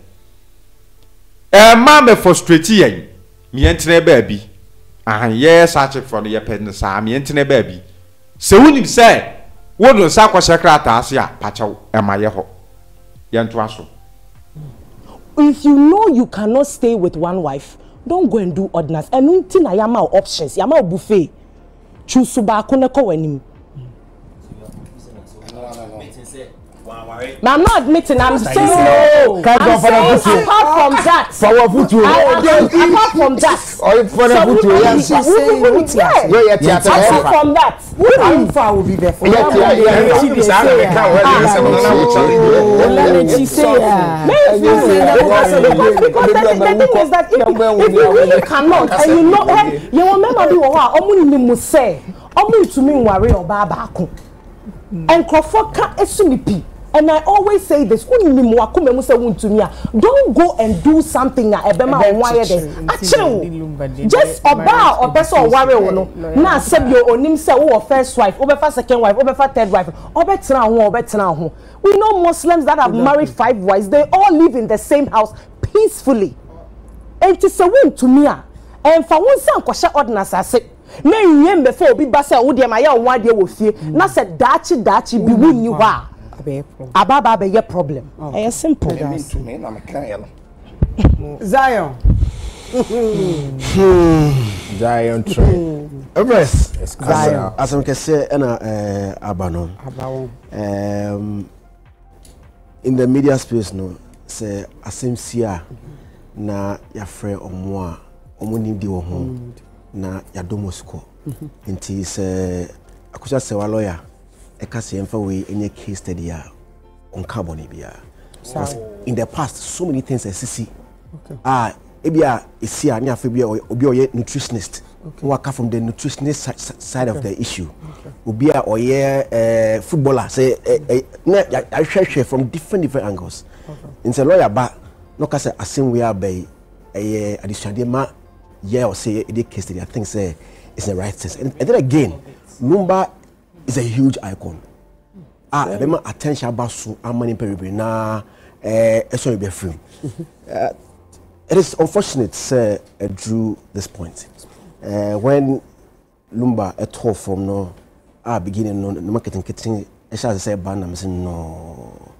ma me frustrate yen me entene ba bi yes search for the pen sa me entene ba bi se wonim se wodun sa kwa sekrata ase a pachaw ma ye ho yento aso. If you know you cannot stay with one wife, don't go and do ordinance. And until I am out options, I am out buffet. Choose suba kone ko wenim. I'm not admitting. I'm saying no. I'm saying apart from that. Apart from that. Apart from that. I will be there for because the thing is that if you really cannot, and you know, you remember the one, Omu ni muse, Omu to me worry or babako, and Krofoka esunipi. And I always say this: don't go and do something that ebema onwire there. Just oba or person worry no. Na said your onim say oh first wife, over second wife, over third wife, over ho. We know Muslims that have married 5 wives. They all live in the same house peacefully. And it is a win to me. And for one son, kwasha ordinance I say. Na yem before obi ba say wo de ma ya one dey wo fie. Na say dachi bi wunni hwa. Ababa be your problem. It's simple. Zion. Zion train. Zion. As I can say, Abanon. In the media space, no, say asem sia na ya frɛ ɔmo nim di wo ho na ya domosko. Nti se akusha se wa lawyer. We any case study on carbon in the past so many things I see. Ebia is here near Fabia or nutritionist who are from the nutritionist side of the issue. Ubia or footballer say I share from different angles. In the lawyer but no case a same way by a additional ma or say a case study I think say it's the right sense. And then again Lumba is a huge icon. Bema attention about so amani peribe na so be film. It is unfortunate say drew this point. When Lumba a tour from no beginning no marketing kitchen I shall say ban am saying no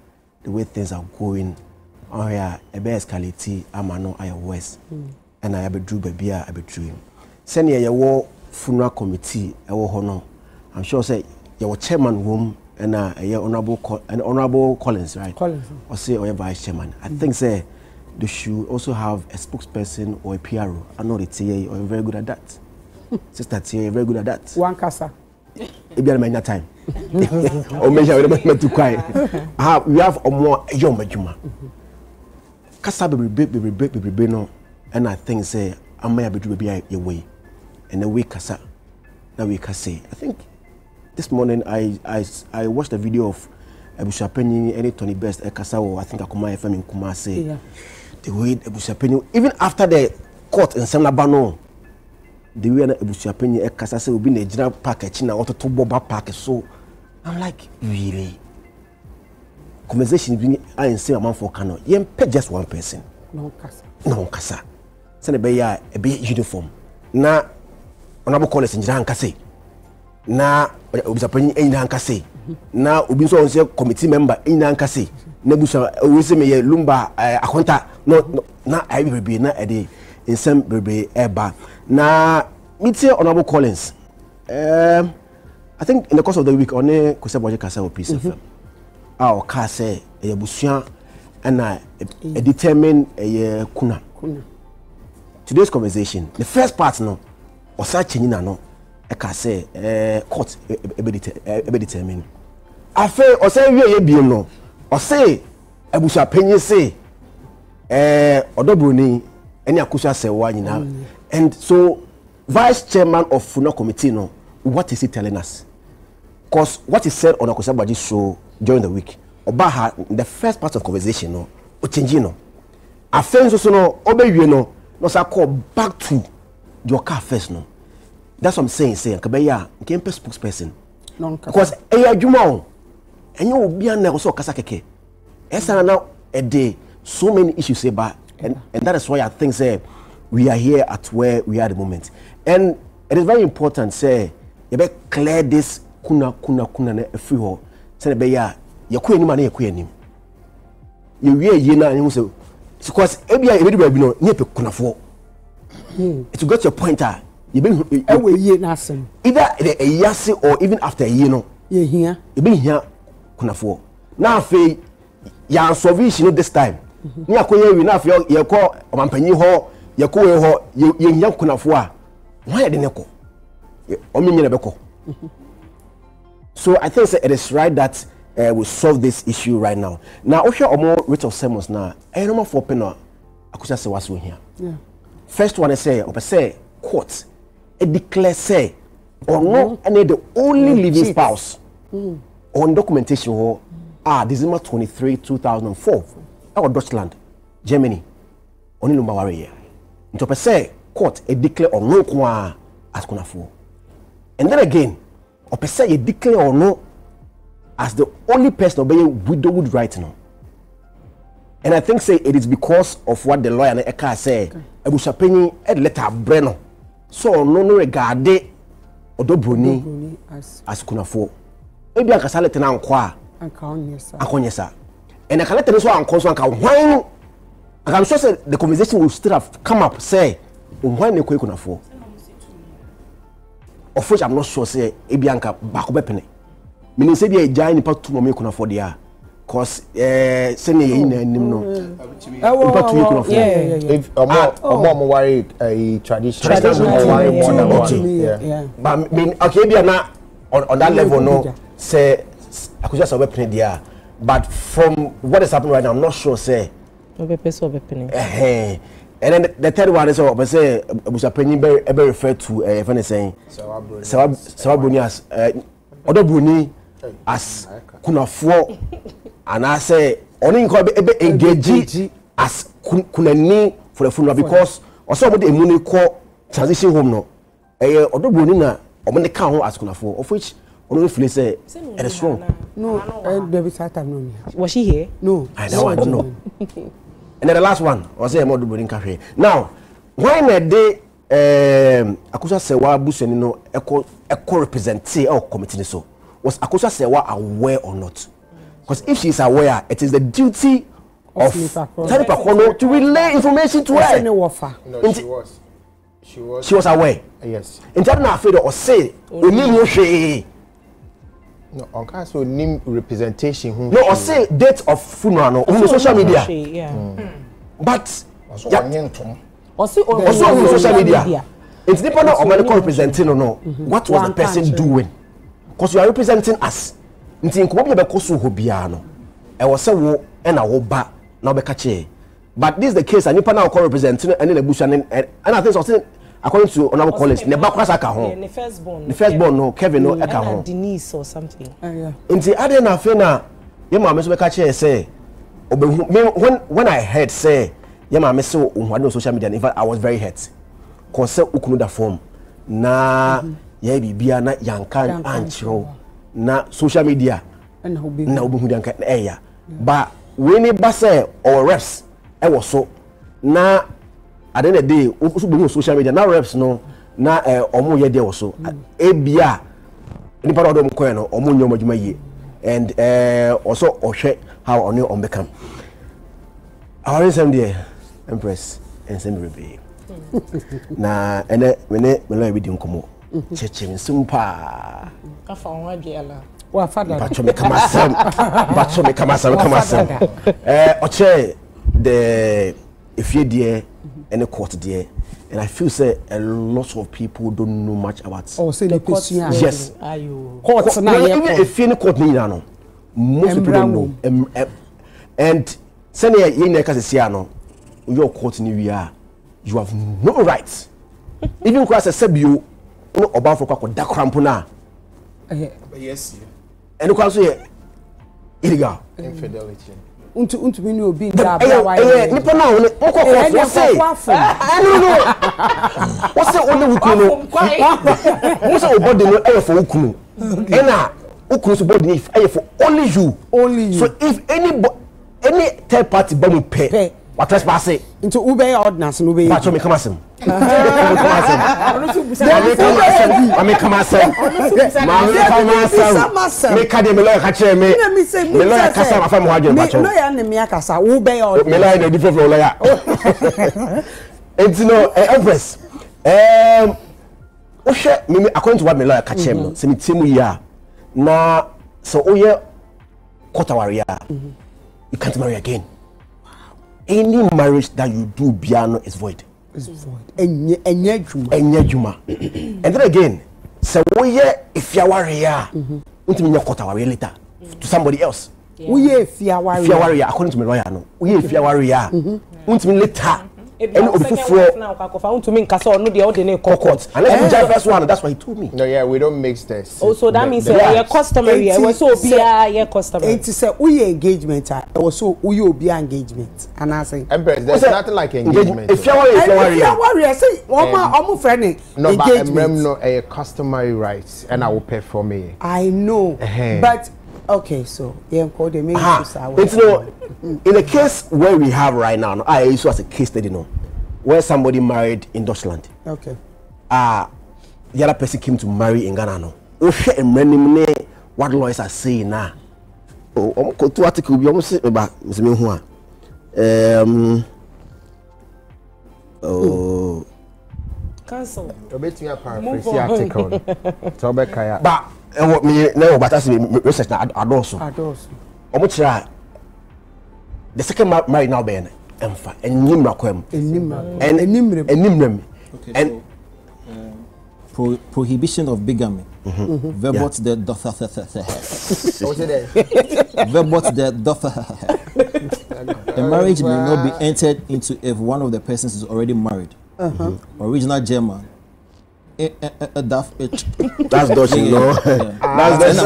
the way things are going on here a be escalate amano I west and I be drew baby I be drew. Send your war funeral committee e wo ho no I'm sure say your chairman room and honorable Collins, right? Collins. Or say or vice chairman. I think say they should also have a spokesperson or a PRO. I know the TA or very good at that. Sister TA very good at that. One casa. It be a time. Or measure to quiet. We have a more young majuma. Casa be no, and I think say I may be a way, and a week casa. Now we can say I think. This morning I watched a video of Ebushapeni any Tony Best Ekasawo I think Akuma FM in Kumasi. The way Ebushapeni even after the court in Semnabano the way Ebushapeni Ekasa say will be in the general package na auto to boba package so I'm like really conversation between I and say amount for Kano you pay just one person no kasa send a be uniform na honorable college in Jiran Kase na obisapani enya nkase na obi so on say committee member enya nkase na busa we say me Lumba akonta no na I be na ede in some be eba na meet Honorable Collins. I think in the course of the week on a Kuseboje Kasa or Peace FM. Our car say a busua and a determine a kuna. Today's conversation, the first part no or such no I can say court a determine. I feel or say we be no or say a busha penny say or Bronii any akusha say one now. And so Vice Chairman of Funo Committee no, what is he telling us? Because what he said on Akosabaji show during the week, Obaha, the first part of conversation, no, o change no. A friend also no, obey you no say call back to your car first no. That's what I'm saying. Say, Kabeya, can't be spokesperson. Because Juma, and you will be an also Kasakeke. Esa now a day, so many issues say back, and that is why I think say we are here at where we are at the moment, and it is very important. Say, you better clear this. Kuna na free ho say be ya yaku enim na yaku enim ye wie na you say because ebia e be do no nye pe kunafo to get your pointer you be ye na asem either a yase or even after a year no ye hia e be hia kunafo na afi ya solve this time ni akoye wi na afi ye ko omampanyi ho yaku we ho ye hia kunafo a why de ne ko o me nyina be ko. So I think it is right that we solve this issue right now. Now, we have more rate of sermons now. I don't know for penna. I could just say what's here. Yeah. First one I say court. It declares say or no any the only living spouse on documentation December 23, 2004. Our Deutschland, Germany. Only number warrior. Into say court it declare or no kwa as kunafo. And then again. Or per se, you declare or no as the only person obeying widowhood right now. And I think say it is because of what the lawyer Eka say. Ebusha penny a letter Breno. So no regard Odo Bronii as kunafo. Maybe I can say letter now kwa. Ankonyesa. And I can let this one consult why. I'm sure say the conversation will still have come up. Say why ne kunafo. Of which I'm not sure say ebianka bakobe pene meaning say be jai ni patu mo me kuna for dia cause say na yin anim no patu you kuna for if more worried a traditional worry more than one but mean okay be na on that level no say I could just pene dia but from what is happening right now I'm not sure say and then the third one is what say Abuja Penny be referred to if anything Bronii as Odo Bronii as kunafo and I say only be engage as kunani for the funeral because also about the money call transition home no Odo Bronii na omo ne ka ho as kunafo of which only feel say it is wrong. No, David Satan no. Was she here? No. I don't know. And then the last one was a model Bronii cafe. Now, why na dey Akusha Sewa Buseni no echo representative or committee so was Akusha Sewa aware or not? Because if she is aware, it is the duty of Tanipakono to relay information to her. No, she was aware. Yes. In terms of afraid or say, no, on case of name representation. No, or say date of funeral on social media. But also on social media. It's dependent on medical representing or no. What was the person doing? Because you are representing us. Nti nkobi be koso hobia no. E wo se wo e na wo ba na be kache. But this is the case and nipa na call representing and the bush and I think so according to Honorable Collins, ne ba kwasa ka ho. The firstborn no Kevin no eka ho. Denise or something. Yeah. Nti ade na fe na ye ma me so be kache say when I heard say ye ma me so on social media in fact I was very hurt. Cause say ukunu da form na ye bibia na yankan anchiro na social media na obi hudanka eya but when e ba say or reps e wo so na at the end of the day also be social media na reps no na omo ye dey wo so e bia ni pa do mo koye no omo nyo madwuma yi and also ohwe how oni on become our same there Empress and send me. Na ene me lo bi di nkomo. Cheche me sumpa. Ka fa won adiela. Wa father. Bacho me kama sam. Oche the if you there any court there, and I feel say a lot of people don't know much about. Oh, say the court. Yes. Court na even if you court ni no, most people don't know. And send you na ka se no, your court ni we are, you have no rights. Even cross a sebio no oba for kwa da crampo na. Yes. And cross here illegal. Infidelity. Untu mi ni obi da ba wa. Nipa na wo ko what's say? No. What's say only wukunu? What's say obody no e for wukunu? Ena wukunu so body e for only you. Only you. So if any third party bomb pay what trespass say into ube ordinance no be. Pacho me come asem. I come asem. Me ka de me lawyer ka chere me. Me lawyer ka sa afa mo hadwe pacho. Me lawyer na me akasa ube ordinance. Me lawyer na different from lawyer. It's no Empress. Ohwe me according to what me lawyer ka chere me no. Se me tiemu ya na so oye quarter you can't marry again. Any marriage that you do piano is void. It's void. Enye juma. And then again, so we if you warrior, untimi nya quarter warrior later to somebody else. We if you warrior according to me lawyer no. We if you warrior, untimi later. And ofufo now kakofa untimi nkasa no dey dey court. Unless we just first one, that's what he told me. No, yeah, we don't mix this. Also that means your customary we so obi your customary. It say we engagement also we obi engagement. And I say Empress, there's nothing like engagement. If you warrior say omo friend no, but I'm no a customary rights and I will pay for me. I know. But okay, so call the main it's no in the case where we have right now, no, I used to as a case study, no, where somebody married in Deutschland. Okay. The other person came to marry in Ghana, no. What lawyers are saying now. Oh, two article we almost say about oh. Cancel. Obey me a paraphrase article. Tobekaya. But what me now, but that's research now. Adosu. Omuchira. The second married now ben emfa enimra kwam. Enimrem. And prohibition of bigamy. Verbot the doth. What's it? Verbot the doth. A marriage may not be entered into if one of the persons is already married. Original German. That's Dutch, you know. That's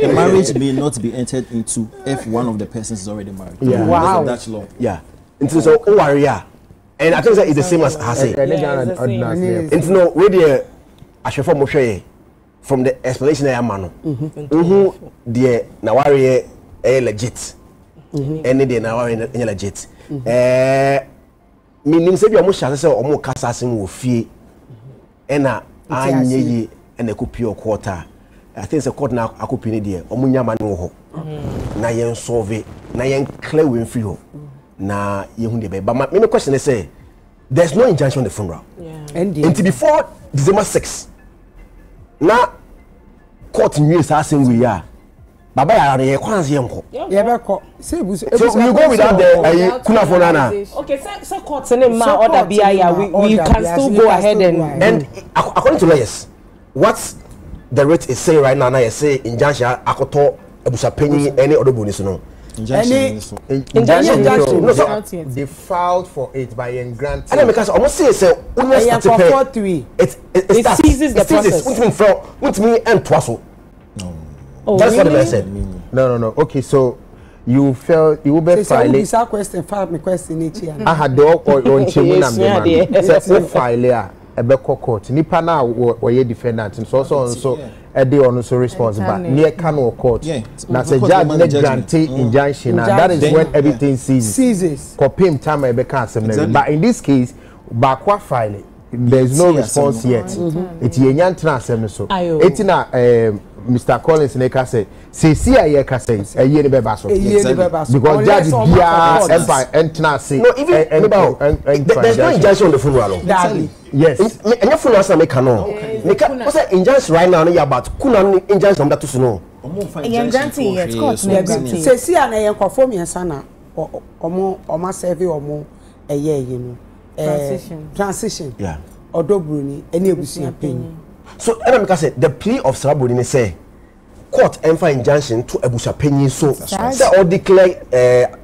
The marriage may not be entered into if one of the persons is already married. Yeah. Wow. That's Dutch law. Yeah. Into so warrior. And I think that it's the same as Hase. Into no radio I should form from the explanation I am man. The Nawari legit. Any day Nawari legit. Meaning say you almost say omo kasa sin wo fie ena anye ena kopi quarter. I think the court na akopi ne de omo nyama ne wo ho na yen solve na yen clear we free ho na yehu de be but my question is say there's no injunction on the funeral. Until before December 6 na court new assassin we are Baba ya re kwanze yenko. So you go without the kuna fonana. Okay, so court name ma order bia we can still go ahead and according to lawyers, what's the rate is saying right now you say injunction akoto ebusa penny any other bonus no. Injunction. They filed for it by a grant. And because almost say it seizes the process. What me and twaso. That's what the said. No. Okay, so you felt you will be filing. Say question, my question each year. I had the on Chimuna say file a beko court. Nipa na we defendant and so a day on so responsible near Kano court. Now say judge grantee injunction and that is when everything ceases. Kopim time I beka assembly. But in this case, bakwa file there's no response yet. It's yenyan transem so. It's na Mr. Collins neka say see aye ka say aye ne beba so because judge bia entna say no even there's no injunction on the funeral exactly yes any funeral say make no make say injunction right now no ya about kuna injunction on that to no injunction yes court say see na ye kwafo mi sana omo serve omo eye no transition yeah Bronii any ebusia penny. So Emeka said the plea of Bronii say court emfa injunction to ebusia penny so say or declare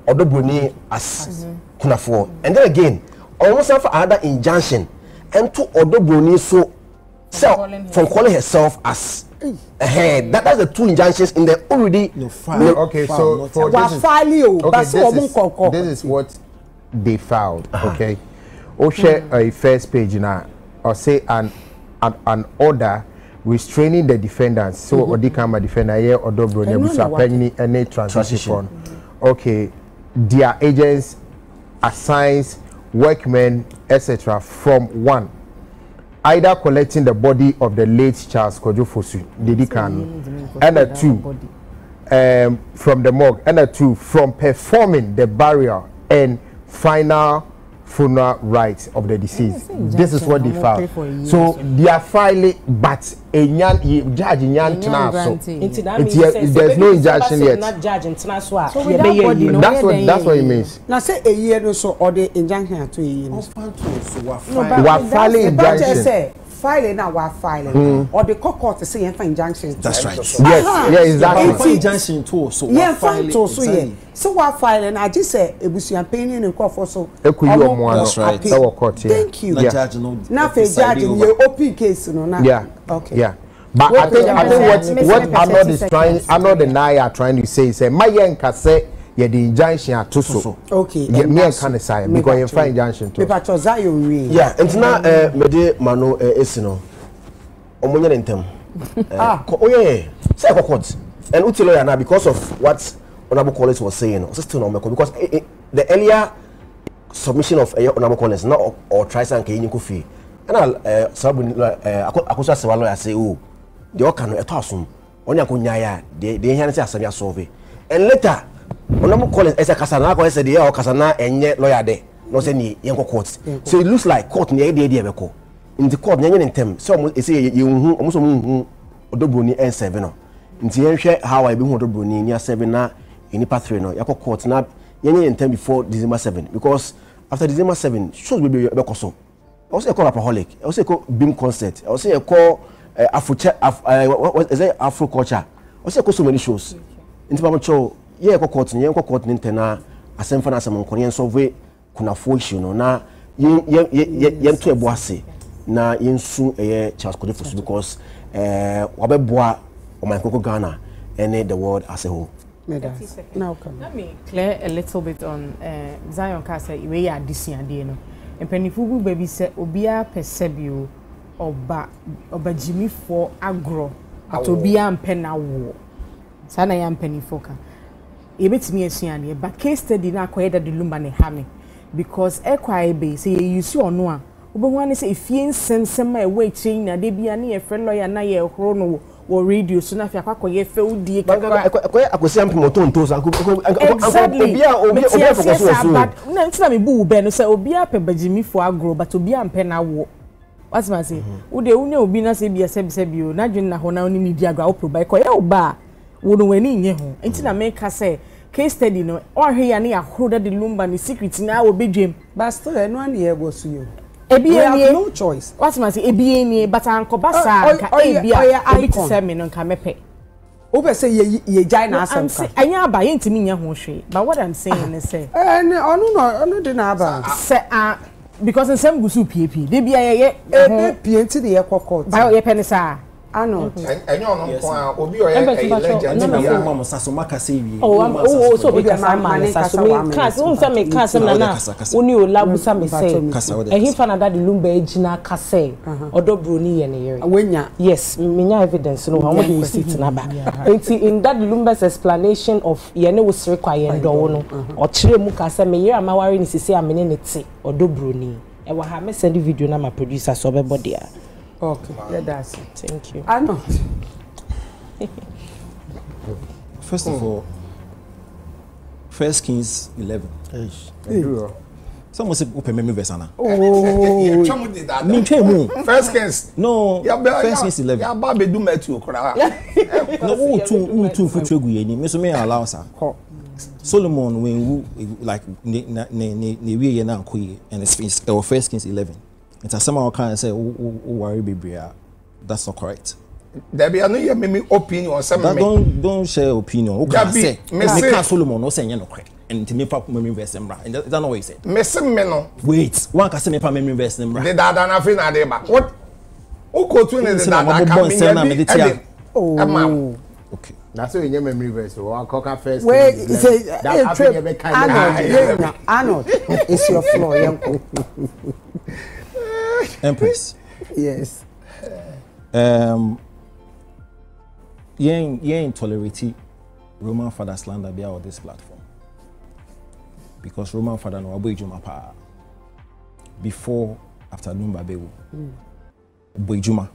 Bronii as kunafo and then again almost for another injunction and to Bronii so from calling herself as that's the two injunctions in the already okay so for this is what they filed okay or share a first page now or say an order restraining the defendants so odikama defender here or Bronii busa penny any transition okay their agents assigns workmen etc from one either collecting the body of the late Charles Kojo Fosu Dedikano and two from the morgue and two from performing the burial and final funeral rites of the deceased. This is what they filed. So they are filing, but a judge there's no injunction yet. So that's what it means. Now say a year or so or the injunction 2 years. We are filing injunction. Filing now we're filing or the court to say injunction. That's right. Yes, yeah, exactly. Injunction too, so yeah, fine too, so yeah. So we're filing. I just say ebusia penny and court for so. That's right. Thank you. Now for judge in your OP case, no. Yeah. Okay. Yeah. But I think what Arnold is trying, Arnold and I are trying to say is my yanka say yeah the injunction at so okay yeah me and can say because you find injunction too yeah and now me de mano esino omonye ntem oh yeah say court and uti lawyer now because of what Honorable Collins was saying still no because the earlier submission of Honorable Collins now or try san ke nyiko fi and sabu akoso se lawyer say oh the oka no eto asum onya ko nyaa de here say asem ya solve and later Honorable Collins esa kasana ko esa de ya kasana enye lawyer de no say ni yenko court so it looks like court ni de beko in the court nyenye ntem so omo ese ye hu omo so hu Bronii N7 no nti yenhwe how I be hu Bronii ni 7 na inipa 3 no yakọ court na yenye ntem before December 7 because after December 7 shows be beko so I was a call alcoholic I was a call beam concert I was a call what is it Afro culture I was a call so many shows nti ba mo cho ye court ni ntena asemfa na asem nkono yen solve kuna fo issue no na yen to Yeboah se na yensu Charles Kojo Fosu because wabeboa omankoko Ghana and the world as a whole. Now come. Let me clear a little bit on Zion Kasa we ya disiade no. Empenifugu baby say obia persebio oba Jimmy for agro atobia mpena wo. Sana ya mpenifoka. Ebetimi esuane but case study na akoyeda de lumba ne hame because ekwa ebe say you see ono a obehwane say efie nsensem a we chain na de bia na ye friend lawyer na ye horo no wo radio so na fi akwakoye feudie kakra akosi ampimo tonto so obia fokoso so na ntina me bu be no say obia pe Bajimi for agro but obia mpe na wo what ma say wo de unya obi na say bia sebio na dwen na ho na oni media agro wo probai ko ye oba wo no wani nye ho ntina me ka say case study no ohwe ya na ya horo de lumba ni secret na wo bedwem but still no an ye go so you we have no choice. What must it but Uncle Bassa I tell me no can mepe. Over say ye giant answer. I am buying to me but what I'm saying is say no deny say because in some gusu PP they be PNT the court by your penisa Arnold. Obi legend mama sasomaka say wi so because man sasome class won say me class na oni o labusa me say e fa na that lumba ejina ka say Bronii ye ne yere awenya yes menya evidence no how do receipt na ba in that lumba's explanation of ye ne was require ndo no o kire mu ka say me yere amawari ni sisi amene ne ti Bronii e wa ha me send video na my producer so be body. Okay, yeah, that's it. Thank you. I know. First of all, 1 Kings 11. Someone said open memory verse ana. Oh, First Kings. No, First Kings 11. Ya ba be do metu okra. No, two for tregu yeni. Me so me allow sir. Solomon when who like ne we na koyi and it's our 1 Kings 11. It's somehow can say worry baby. That's not correct. There be no hear me opinion on some. Don't share opinion. Okay, say me can Solomon no say no correct. And to me pa memory verse mbra. And that's not what he said. Me say me no. Wait, one can say me pa memory verse mbra. The dada na fi na dey ba. What? O ko tu ne the dada ka me. Oh. Okay. That's why you memory verse. One cocker first. Wait, say Arnold, it's your floor, yanko. Empress. Yes. You tolerate Roman father slander be on this platform. Because Roman father no aboy juma pa. Before after Lumba Bewu. Aboy juma.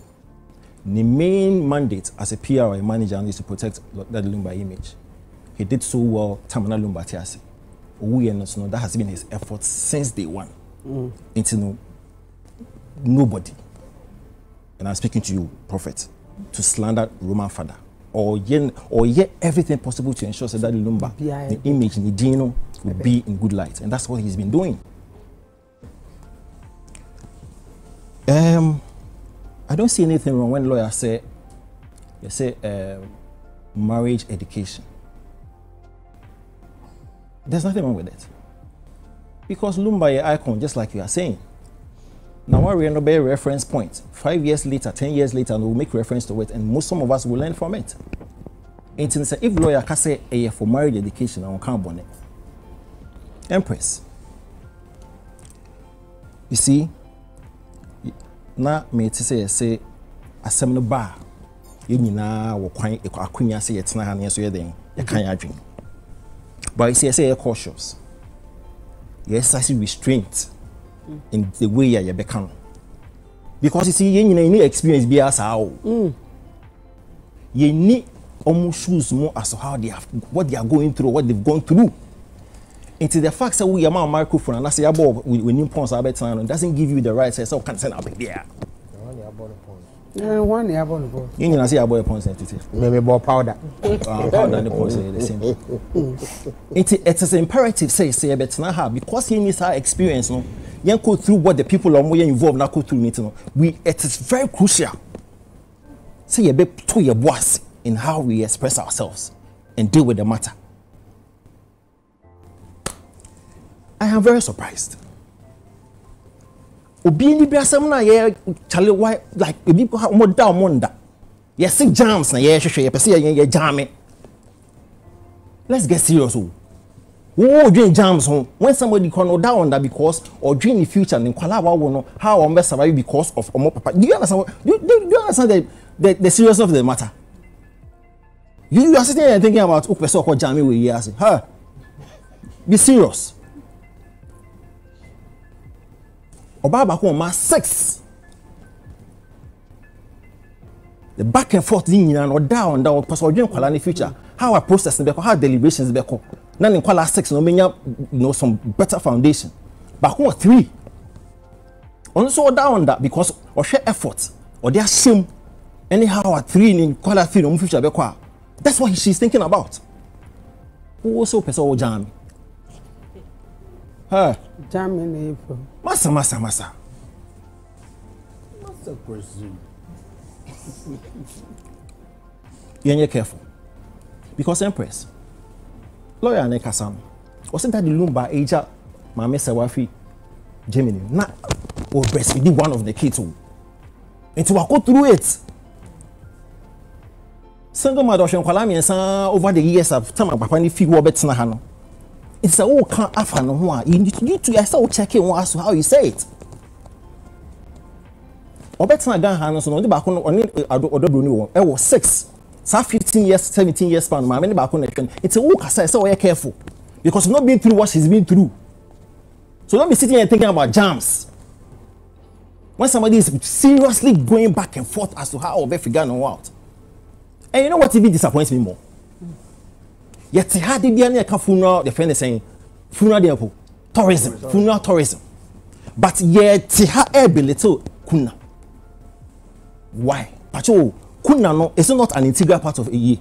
The main mandate as a PR or a manager is to protect that Lumba image. He did so well Tamana Lumba Tiasi. We know that has been his effort since day one. Into nobody. And I'm speaking to you, prophet, to slander Roman father. Or yet everything possible to ensure that Lumba, the image in the Dino will be in good light. And that's what he's been doing. I don't see anything wrong when lawyers say, marriage education. There's nothing wrong with it. Because Lumba is an icon, just like you are saying. Now we're in a reference point. 5 years later, 10 years later, and we'll make reference to it, and some of us will learn from it. And if lawyer can say for marriage education, I can't bonnet. Empress. You see, now me to say a seminar bar. You know, we're quite a queen say it's not honey, so you're there. You can't drink. But you see, I say cautious. Yes, I see restraint in the way you become. Because you see, you need experience be as how. You need almost shoes more as to how they have, what they are going through, what they've gone through. Into the fact that we are a microphone and I say about when you pause our time doesn't give you the right say so can send up there. One year about the phone. You know, I say about points entity. Maybe more powder. Powder and the points are the same. It is imperative say but now have because he needs our experience no. You go through what the people are more involved now go through it no. It is very crucial. Say you be to your boss in how we express ourselves and deal with the matter. I am very surprised. Obi ni bia sam na ye chale why like obi ko mo da mo nda. Ye sig jams na ye hwehwe ye pese ye jam. Let's get serious o. Wo dream jams ho when somebody can down on that because or dream in the future in kwala wa wo no how on be survive because of omo papa. Do you understand do you understand the seriousness of the matter? You are sitting there thinking about person ko jam we here say, "Huh? Be serious." Obaba ko ma 6. The back and forth thing and or down person or dream kwala in future. How I process be how deliberations be ko. Na in kwala 6 no menya some better foundation. Back 3. Also down that because or share effort or their shame anyhow at 3 in kwala 3 no future be kwa. That's what she's thinking about. Who also person o jam. Huh? Jam in April. Masa. Master presume. You're careful. Because Empress, lawyer Nekasam, wasn't that the Lumba Aja, Mame Sawafi, Germany, not or breastfeeding one of the kids. And to go through it. Single mother Kwalami and over the years of time Papa ni figure better na it's a all can't afa no ho you need to yourself check in as to how you say it. Obetna gan ha no so no de ba ko no oni Bronii wo e wo 6 sa 15 years 17 years span ma me ba ko na hwen it's a all kasa say we careful because you've not been through what she's been through. So don't be sitting here thinking about jams. When somebody is seriously going back and forth as to how they figure no out. And you know what even disappoints me more? Yet had the be a funeral, the friend is saying funeral de tourism, funeral tourism. But yet ha be little kuna. Why? Pacho kuna no is not an integral part of a year.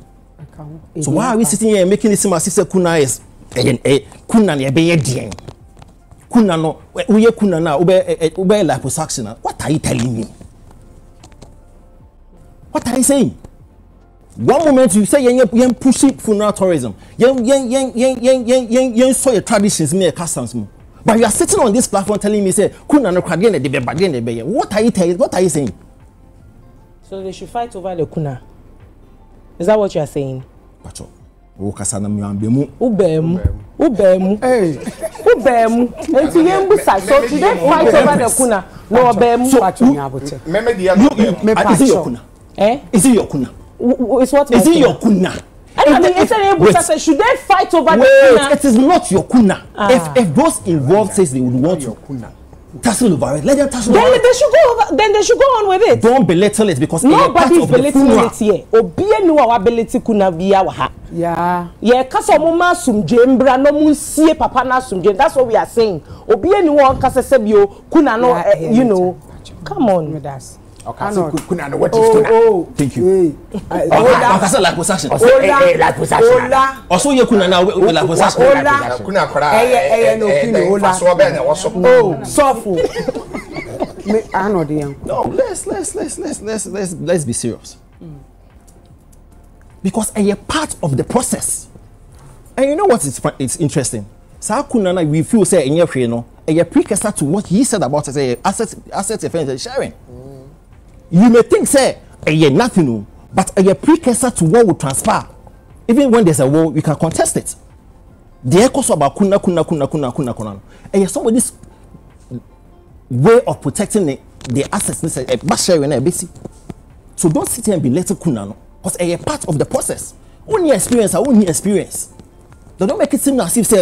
So why are we sitting here making it seem as if kuna is kuna ne be ye kuna no we kuna na ube liposuction. What are you telling me? What are you saying? One moment you say yen pushing funeral tourism. Yen so your traditions me customs mo. But you are sitting on this platform telling me say kuna no kwade na de be bade na be. What are you saying? So they should fight over the kuna. Is that what you are saying? Pacho. O kasa na mi ambemu. Ubemu. Hey. Ubemu. Enti yen busa. So should they fight over the kuna? No obemu. Pacho nyabote. Meme dia is it your kuna? Eh? Is it your kuna? It's what is it your kuna? Should they fight over the kuna? It is not your kuna. If those involved says they would want your kuna. Tassel over it. Let them tassel over it. Then they should go on with it. Don't belittle it because nobody's belittling it here. Obie no our ability kuna via waha. Yeah. Yeah, kasa mama sumje mbra no munsie papa na sumje. That's what we are saying. Obie no one kasa sebio kuna no you know. Come on with us. Okay, so kuna no what is kuna? Oh, thank you. Kasa like possession. Like possession. Also you kuna na like possession. Kuna kora. No kino ola. So be na waso. Oh, sofu. Me Arnold yan. No, let's be serious. Because a part of the process. And you know what it's interesting. Sa kuna na we feel say enye hwe no, a precursor to what he said about say asset defense sharing. You may think say nothing, but a precursor to what will transpire. Even when there's a war, we can contest it. The echoes about kuna. And somebody's way of protecting the assets a sharing a basic. So don't sit here and be little kuna, because a part of the process. Only experience. Don't make it seem as if say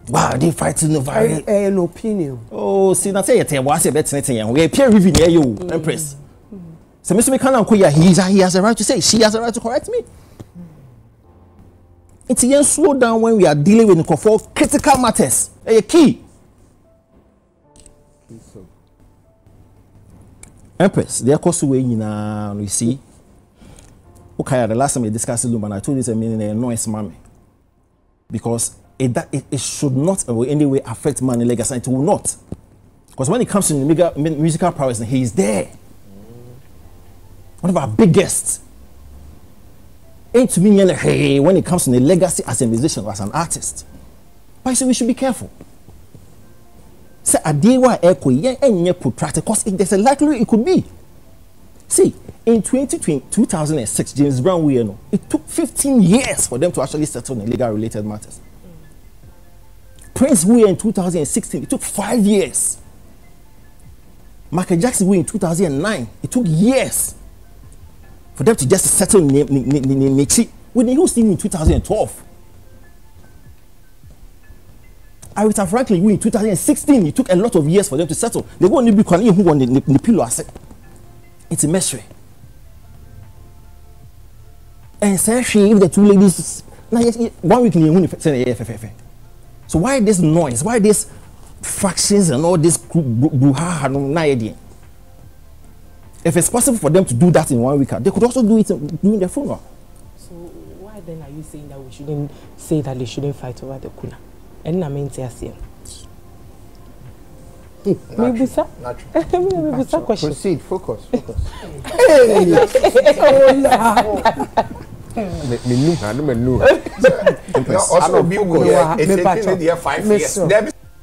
wow, they fighting over an opinion. Oh, see, now say it was a better thing. We peer review near you, Empress. So, Mr. McCann, he has a right to say, she has a right to correct me. It's a slow down when we are dealing with critical matters. A key. Empress, they are cost away now. You see, okay, the last time we discussed it, and I told you it's a meaning a noise, mommy, because it should not in any way affect money legacy. It will not, because when it comes to musical prowess, he is there. One of our biggest. Ain't to me when it comes to the legacy as a musician or as an artist. But so we should be careful. Say a day why echo and protracted because there's a likelihood it could be. See, in 2006, James Brown, it took 15 years for them to actually settle on legal related matters. Prince in 2016, it took 5 years. Michael Jackson in 2009, it took years for them to just settle Nichi. When they used in 2012. Aretha Franklin in 2016, it took a lot of years for them to settle. They won't be calling who won the pillow asset. It's a mystery. And especially if the two ladies, now 1 week in the FFF. So why this noise? Why these fractions and all this brouhaha? If it's possible for them to do that in 1 week, they could also do it during their funeral. So why then are you saying that we shouldn't say that they shouldn't fight over the kuna? And I mean, maybe sir. Maybe sir. Question. Proceed. Focus.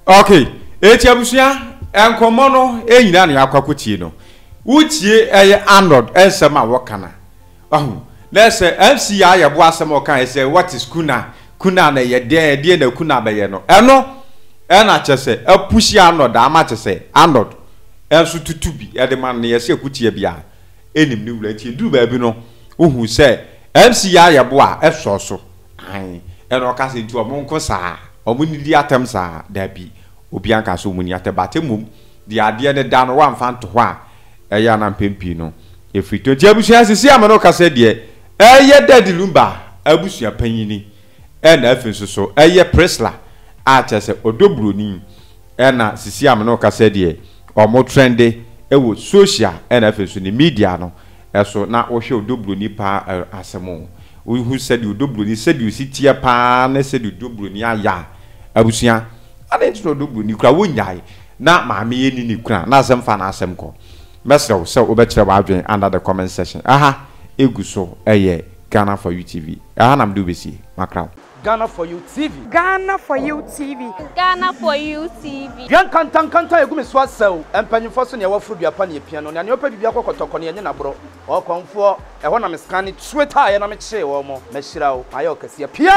Okay. Etiabusia enkomo no enyina ne akwakotie no. Wuchie Arnold ensema wokana. Na say MC ya Yeboah asem okan say what is kuna? Kuna na ye de na kuna be ye no. Eno na chese apushi Arnold ama chese Arnold enso tutubi ye de man ne ye se akutie bia. Enim ni wura tie duru ba bi no. Ohu say MC ya Yeboah eso so. Ai eno ka se ntu omonko saa. Omunidi atem saa da bi. Obi anka so muni atebate mum. Di ade ne da no wan fa nto ho a eya na mpempi no efrito je abusua sisi amano kase de eye daddy lumba abusua panyini na afenso so eye presla a chese odobroni na sisi amano kase de omo trende ewo social na afenso ni media no eso na wo hwe odobroni pa asemo who said you do said you sit here pa said you do bruni aya abusua ade to do bruni kra wonyai na maame ye ni kra na asem fa na asem ko mesrew so obekire wa adwen under the comment section aha eguso eye Ghana for you TV aha nam do besi makra Ghana for you TV. Ghana for you TV. Ghana for you TV. Yan kanta egumi so asew empanyimfo so ne wafuru duapa ne piano na ne opa bibia kokotoko ne nye na bro o konfo e ho na me scan Twitter ye na me kire wo mo me hyira wo ayo kase pia